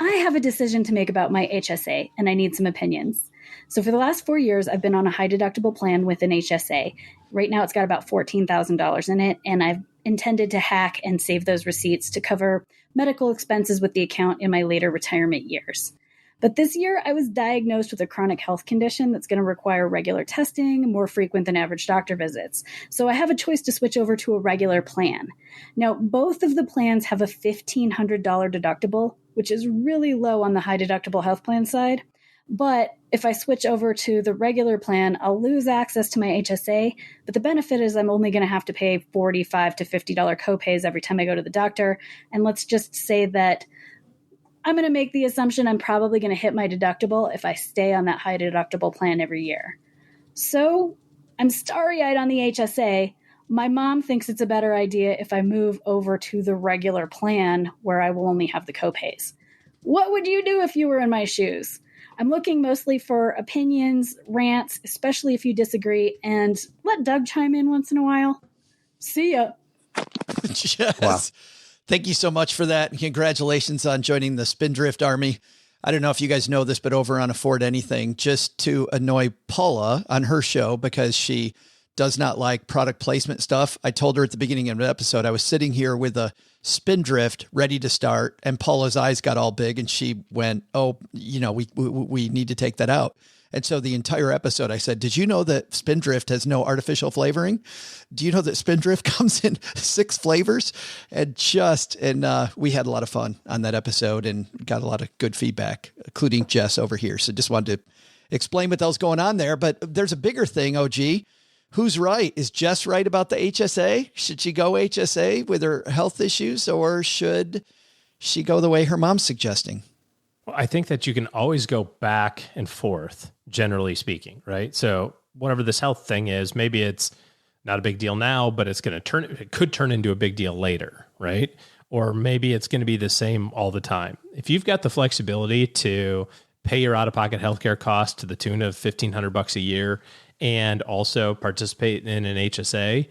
I have a decision to make about my HSA, and I need some opinions. So for the last 4 years, I've been on a high deductible plan with an HSA. Right now, it's got about $14,000 in it, and I've intended to hack and save those receipts to cover medical expenses with the account in my later retirement years. But this year, I was diagnosed with a chronic health condition that's going to require regular testing, more frequent than average doctor visits. So I have a choice to switch over to a regular plan. Now, both of the plans have a $1,500 deductible, which is really low on the high deductible health plan side. But if I switch over to the regular plan, I'll lose access to my HSA. But the benefit is I'm only going to have to pay $45 to $50 copays every time I go to the doctor. And let's just say that I'm going to make the assumption I'm probably going to hit my deductible if I stay on that high deductible plan every year. So I'm starry-eyed on the HSA. My mom thinks it's a better idea if I move over to the regular plan where I will only have the copays. What would you do if you were in my shoes? I'm looking mostly for opinions, rants, especially if you disagree, and let Doug chime in once in a while. See ya. Yes. Wow. Thank you so much for that. And congratulations on joining the Spindrift Army. I don't know if you guys know this, but over on Afford Anything, just to annoy Paula on her show because she does not like product placement stuff, I told her at the beginning of the episode, I was sitting here with a Spindrift ready to start, and Paula's eyes got all big, and she went, oh, we need to take that out. And so the entire episode, I said, did you know that Spindrift has no artificial flavoring? Do you know that Spindrift comes in 6 flavors? And we had a lot of fun on that episode and got a lot of good feedback, including Jess over here. So just wanted to explain what was going on there. But there's a bigger thing, OG. Who's right? Is Jess right about the HSA? Should she go HSA with her health issues, or should she go the way her mom's suggesting? Well, I think that you can always go back and forth, generally speaking, right? So whatever this health thing is, maybe it's not a big deal now, but it could turn into a big deal later, right? Or maybe it's going to be the same all the time. If you've got the flexibility to pay your out-of-pocket healthcare costs to the tune of $1,500 a year and also participate in an HSA,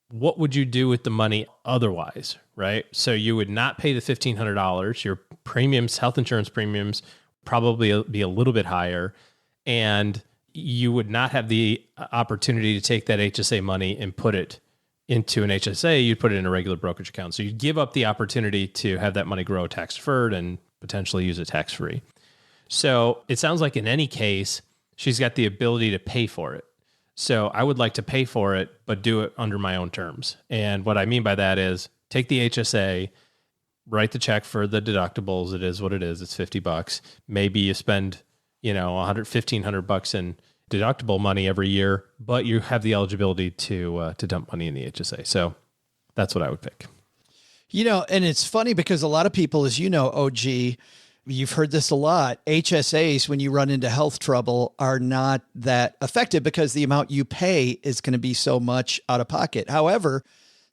what would you do with the money otherwise, right? So you would not pay the $1,500. Your premiums, health insurance premiums, probably be a little bit higher, and you would not have the opportunity to take that HSA money and put it into an HSA. You'd put it in a regular brokerage account. So you'd give up the opportunity to have that money grow tax-deferred and potentially use it tax-free. So it sounds like in any case, she's got the ability to pay for it. So I would like to pay for it, but do it under my own terms. And what I mean by that is take the HSA, write the check for the deductibles. It is what it is. It's $50. Maybe you spend, $1,500 in deductible money every year, but you have the eligibility to dump money in the HSA. So that's what I would pick. And it's funny because a lot of people, as you know, OG, You've heard this a lot. HSAs, when you run into health trouble, are not that effective because the amount you pay is going to be so much out of pocket. However,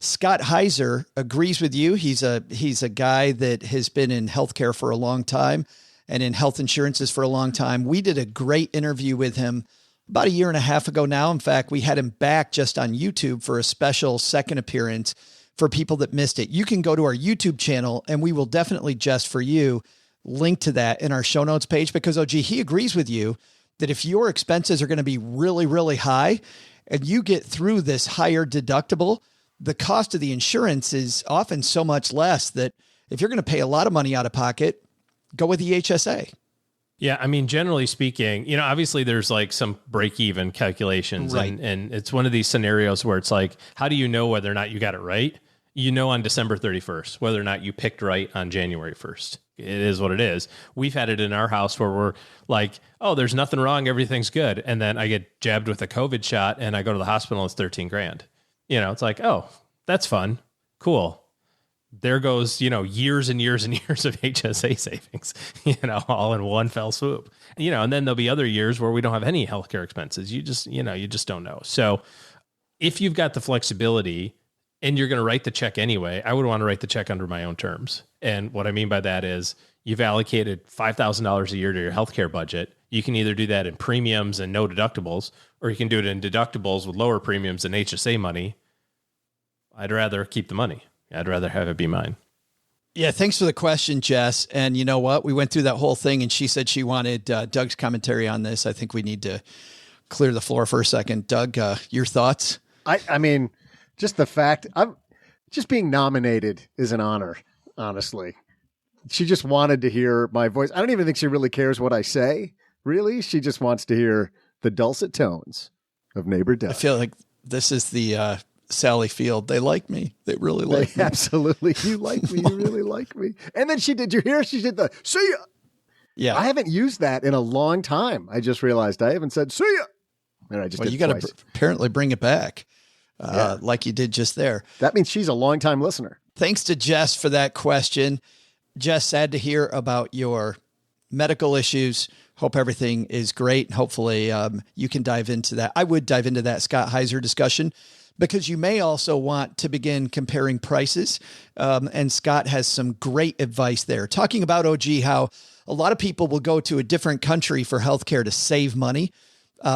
Scott Heiser agrees with you. He's a guy that has been in healthcare for a long time and in health insurances for a long time. We did a great interview with him about a year and a half ago now. In fact, we had him back just on YouTube for a special second appearance for people that missed it. You can go to our YouTube channel and we will definitely, just for you, link to that in our show notes page, because OG, he agrees with you that if your expenses are going to be really, really high and you get through this higher deductible, the cost of the insurance is often so much less that if you're going to pay a lot of money out of pocket, go with the HSA. Yeah. I mean, generally speaking, obviously there's like some break-even calculations, right. And it's one of these scenarios where it's like, how do you know whether or not you got it right? On December 31st, whether or not you picked right on January 1st. It is what it is. We've had it in our house where we're like, oh, there's nothing wrong. Everything's good. And then I get jabbed with a COVID shot and I go to the hospital. It's $13,000. It's like, oh, that's fun. Cool. There goes, years and years and years of HSA savings, all in one fell swoop, and then there'll be other years where we don't have any healthcare expenses. You just don't know. So if you've got the flexibility and you're going to write the check anyway, I would want to write the check under my own terms. And what I mean by that is you've allocated $5,000 a year to your healthcare budget. You can either do that in premiums and no deductibles, or you can do it in deductibles with lower premiums and HSA money. I'd rather keep the money. I'd rather have it be mine. Yeah. Thanks for the question, Jess. And you know what? We went through that whole thing and she said she wanted Doug's commentary on this. I think we need to clear the floor for a second. Doug, your thoughts? I mean, just the fact I'm just being nominated is an honor, honestly. She just wanted to hear my voice. I don't even think she really cares what I say. Really. She just wants to hear the dulcet tones of neighbor Doug. I feel like this is the Sally Field. They like me. They really like me. Absolutely. You like me. You really like me. And then she did the see ya. Yeah. I haven't used that in a long time. I just realized I haven't said see ya. And I just did you got to apparently bring it back. Yeah. Like you did just there. That means she's a longtime listener. Thanks to Jess for that question. Jess, sad to hear about your medical issues. Hope everything is great. Hopefully you can dive into that. I would dive into that Scott Heiser discussion because you may also want to begin comparing prices. And Scott has some great advice there. Talking about, OG, how a lot of people will go to a different country for healthcare to save money.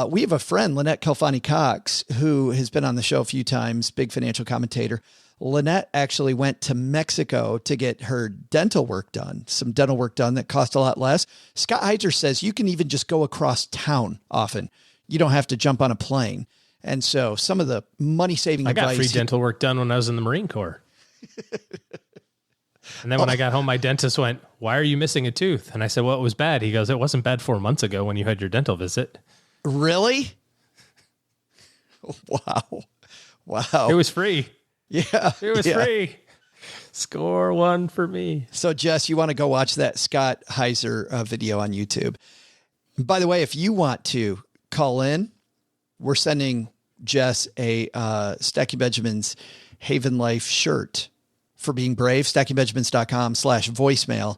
We have a friend, Lynette Kelfani-Cox, who has been on the show a few times, big financial commentator. Lynette actually went to Mexico to get her dental work done, some dental work done that cost a lot less. Scott Heiser says you can even just go across town often. You don't have to jump on a plane. And so some of the money-saving advice. I got free dental work done when I was in the Marine Corps. And then when I got home, my dentist went, "Why are you missing a tooth?" And I said, "Well, it was bad." He goes, "It wasn't bad 4 months ago when you had your dental visit." Really? Wow. Wow. It was free. Yeah. It was free. Score one for me. So, Jess, you want to go watch that Scott Heiser video on YouTube. By the way, if you want to call in, we're sending Jess a Stacking Benjamins Haven Life shirt for being brave. StackingBenjamins.com/voicemail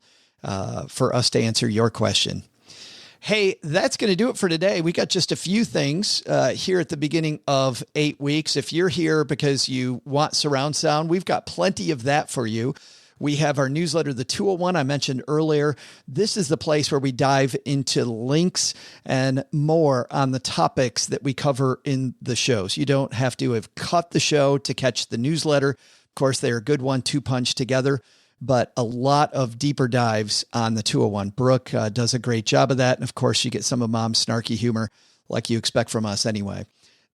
for us to answer your question. Hey, that's going to do it for today. We got just a few things here at the beginning of 8 weeks. If you're here because you want surround sound, we've got plenty of that for you. We have our newsletter, The 201, I mentioned earlier. This is the place where we dive into links and more on the topics that we cover in the shows. You don't have to have caught the show to catch the newsletter. Of course, they're a good 1-2 punch together, but a lot of deeper dives on the 201. Brooke does a great job of that. And of course, you get some of Mom's snarky humor like you expect from us anyway.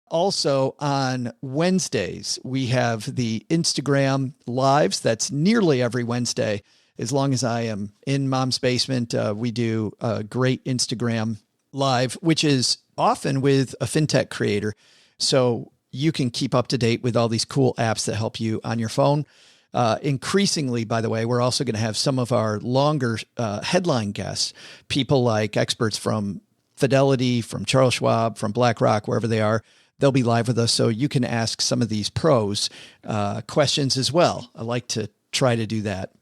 Also on Wednesdays, we have the Instagram lives. That's nearly every Wednesday. As long as I am in Mom's basement, we do a great Instagram live, which is often with a fintech creator. So you can keep up to date with all these cool apps that help you on your phone. Increasingly, by the way, we're also going to have some of our longer headline guests, people like experts from Fidelity, from Charles Schwab, from BlackRock, wherever they are. They'll be live with us, so you can ask some of these pros questions as well. I like to try to do that.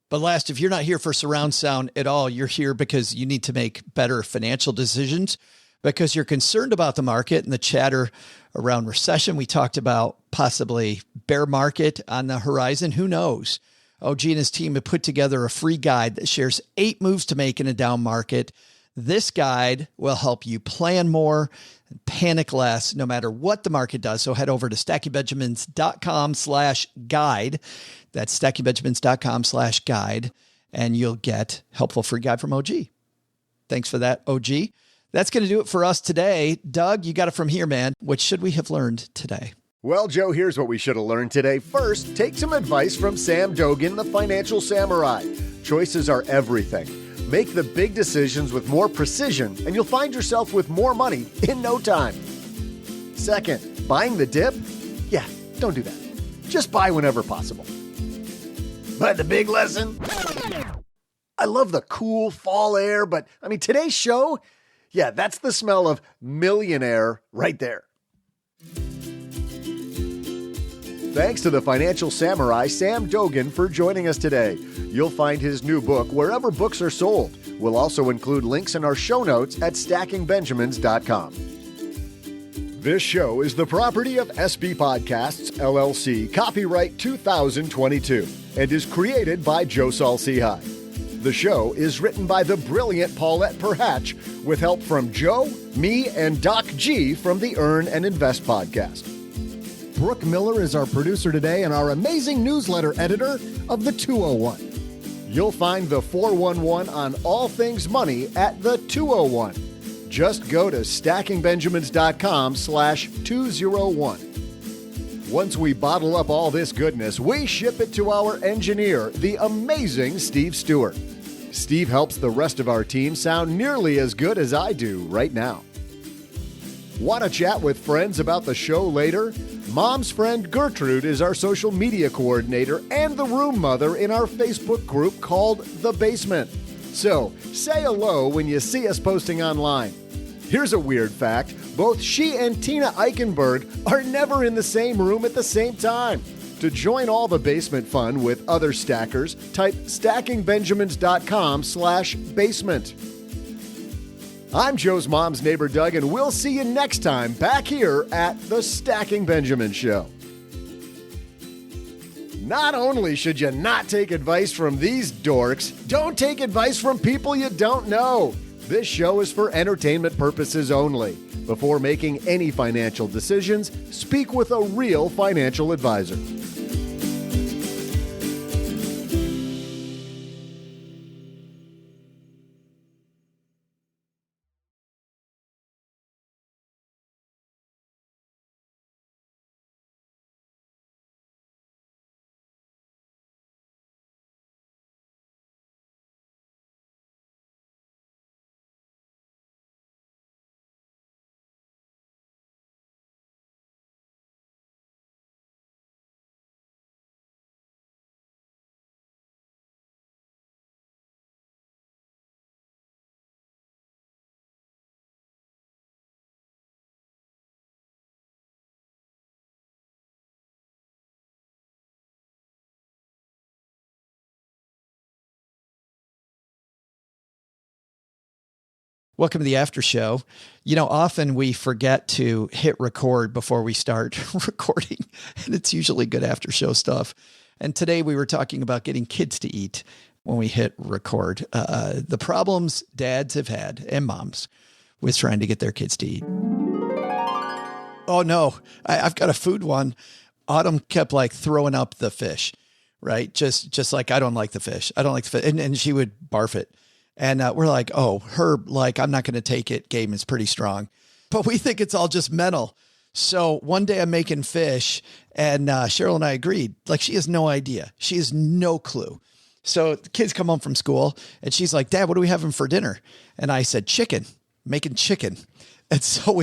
But last, if you're not here for surround sound at all, you're here because you need to make better financial decisions because you're concerned about the market and the chatter around recession. We talked about possibly bear market on the horizon. Who knows? OG and his team have put together a free guide that shares 8 moves to make in a down market. This guide will help you plan more and panic less no matter what the market does. So head over to stackingbenjamins.com/guide. That's stackingbenjamins.com/guide. And you'll get helpful free guide from OG. Thanks for that, OG. That's going to do it for us today. Doug, you got it from here, man. What should we have learned today? Well, Joe, here's what we should have learned today. First, take some advice from Sam Dogen, the financial samurai. Choices are everything. Make the big decisions with more precision, and you'll find yourself with more money in no time. Second, buying the dip? Yeah, don't do that. Just buy whenever possible. But the big lesson? I love the cool fall air, but today's show, yeah, that's the smell of millionaire right there. Thanks to the financial samurai, Sam Dogen, for joining us today. You'll find his new book wherever books are sold. We'll also include links in our show notes at stackingbenjamins.com. This show is the property of SB Podcasts, LLC, copyright 2022, and is created by Joe Saul-Sehy. The show is written by the brilliant Paulette Perhatch with help from Joe, me, and Doc G from the Earn and Invest podcast. Brooke Miller is our producer today and our amazing newsletter editor of the 201. You'll find the 411 on all things money at the 201. Just go to stackingbenjamins.com/201. Once we bottle up all this goodness, we ship it to our engineer, the amazing Steve Stewart. Steve helps the rest of our team sound nearly as good as I do right now. Want to chat with friends about the show later? Mom's friend Gertrude is our social media coordinator and the room mother in our Facebook group called The Basement. So, say hello when you see us posting online. Here's a weird fact. Both she and Tina Eichenberg are never in the same room at the same time. To join all the basement fun with other stackers, type stackingbenjamins.com/basement. I'm Joe's mom's neighbor, Doug, and we'll see you next time back here at the Stacking Benjamin Show. Not only should you not take advice from these dorks, don't take advice from people you don't know. This show is for entertainment purposes only. Before making any financial decisions, speak with a real financial advisor. Welcome to the after show. Often we forget to hit record before we start recording, and it's usually good after show stuff. And today we were talking about getting kids to eat when we hit record. The problems dads have had and moms with trying to get their kids to eat. Oh no, I've got a food one. Autumn kept throwing up the fish, right? Just like, I don't like the fish. I don't like the fish. And she would barf it. And we're like, oh, her, I'm not going to take it game is pretty strong. But we think it's all just mental. So one day I'm making fish and Cheryl and I agreed, she has no idea. She has no clue. So the kids come home from school and she's like, Dad, what are we having for dinner? And I said, chicken, making chicken. And so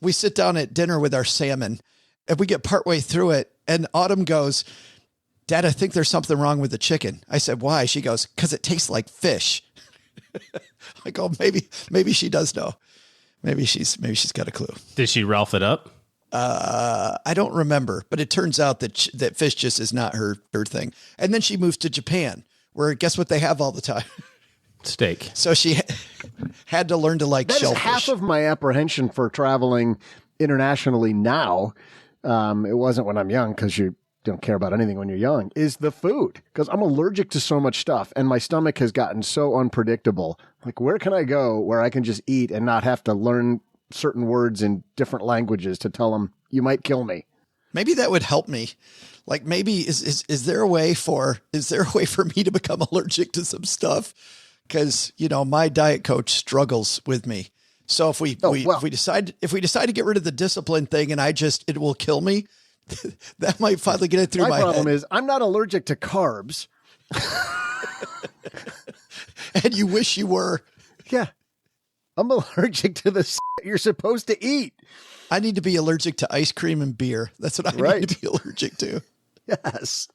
we sit down at dinner with our salmon and we get partway through it. And Autumn goes, Dad, I think there's something wrong with the chicken. I said, why? She goes, because it tastes like fish. I go, maybe she does know. Maybe she's got a clue. Did she Ralph it up? I don't remember, but it turns out that fish just is not her thing. And then she moves to Japan, where guess what they have all the time? Steak. So she had to learn to like That's shellfish. half of my apprehension for traveling internationally now. It wasn't when I'm young, because you don't care about anything when you're young, is the food. Because I'm allergic to so much stuff, and my stomach has gotten so unpredictable. Like, where can I go where I can just eat and not have to learn certain words in different languages to tell them, you might kill me? Maybe that would help me. Like, maybe is there a way for me to become allergic to some stuff? Because, my diet coach struggles with me. So if we decide to get rid of the discipline thing and it will kill me, that might finally get it through my head. My problem is I'm not allergic to carbs. And you wish you were. Yeah. I'm allergic to the you're supposed to eat. I need to be allergic to ice cream and beer. That's what I need to be allergic to. Yes.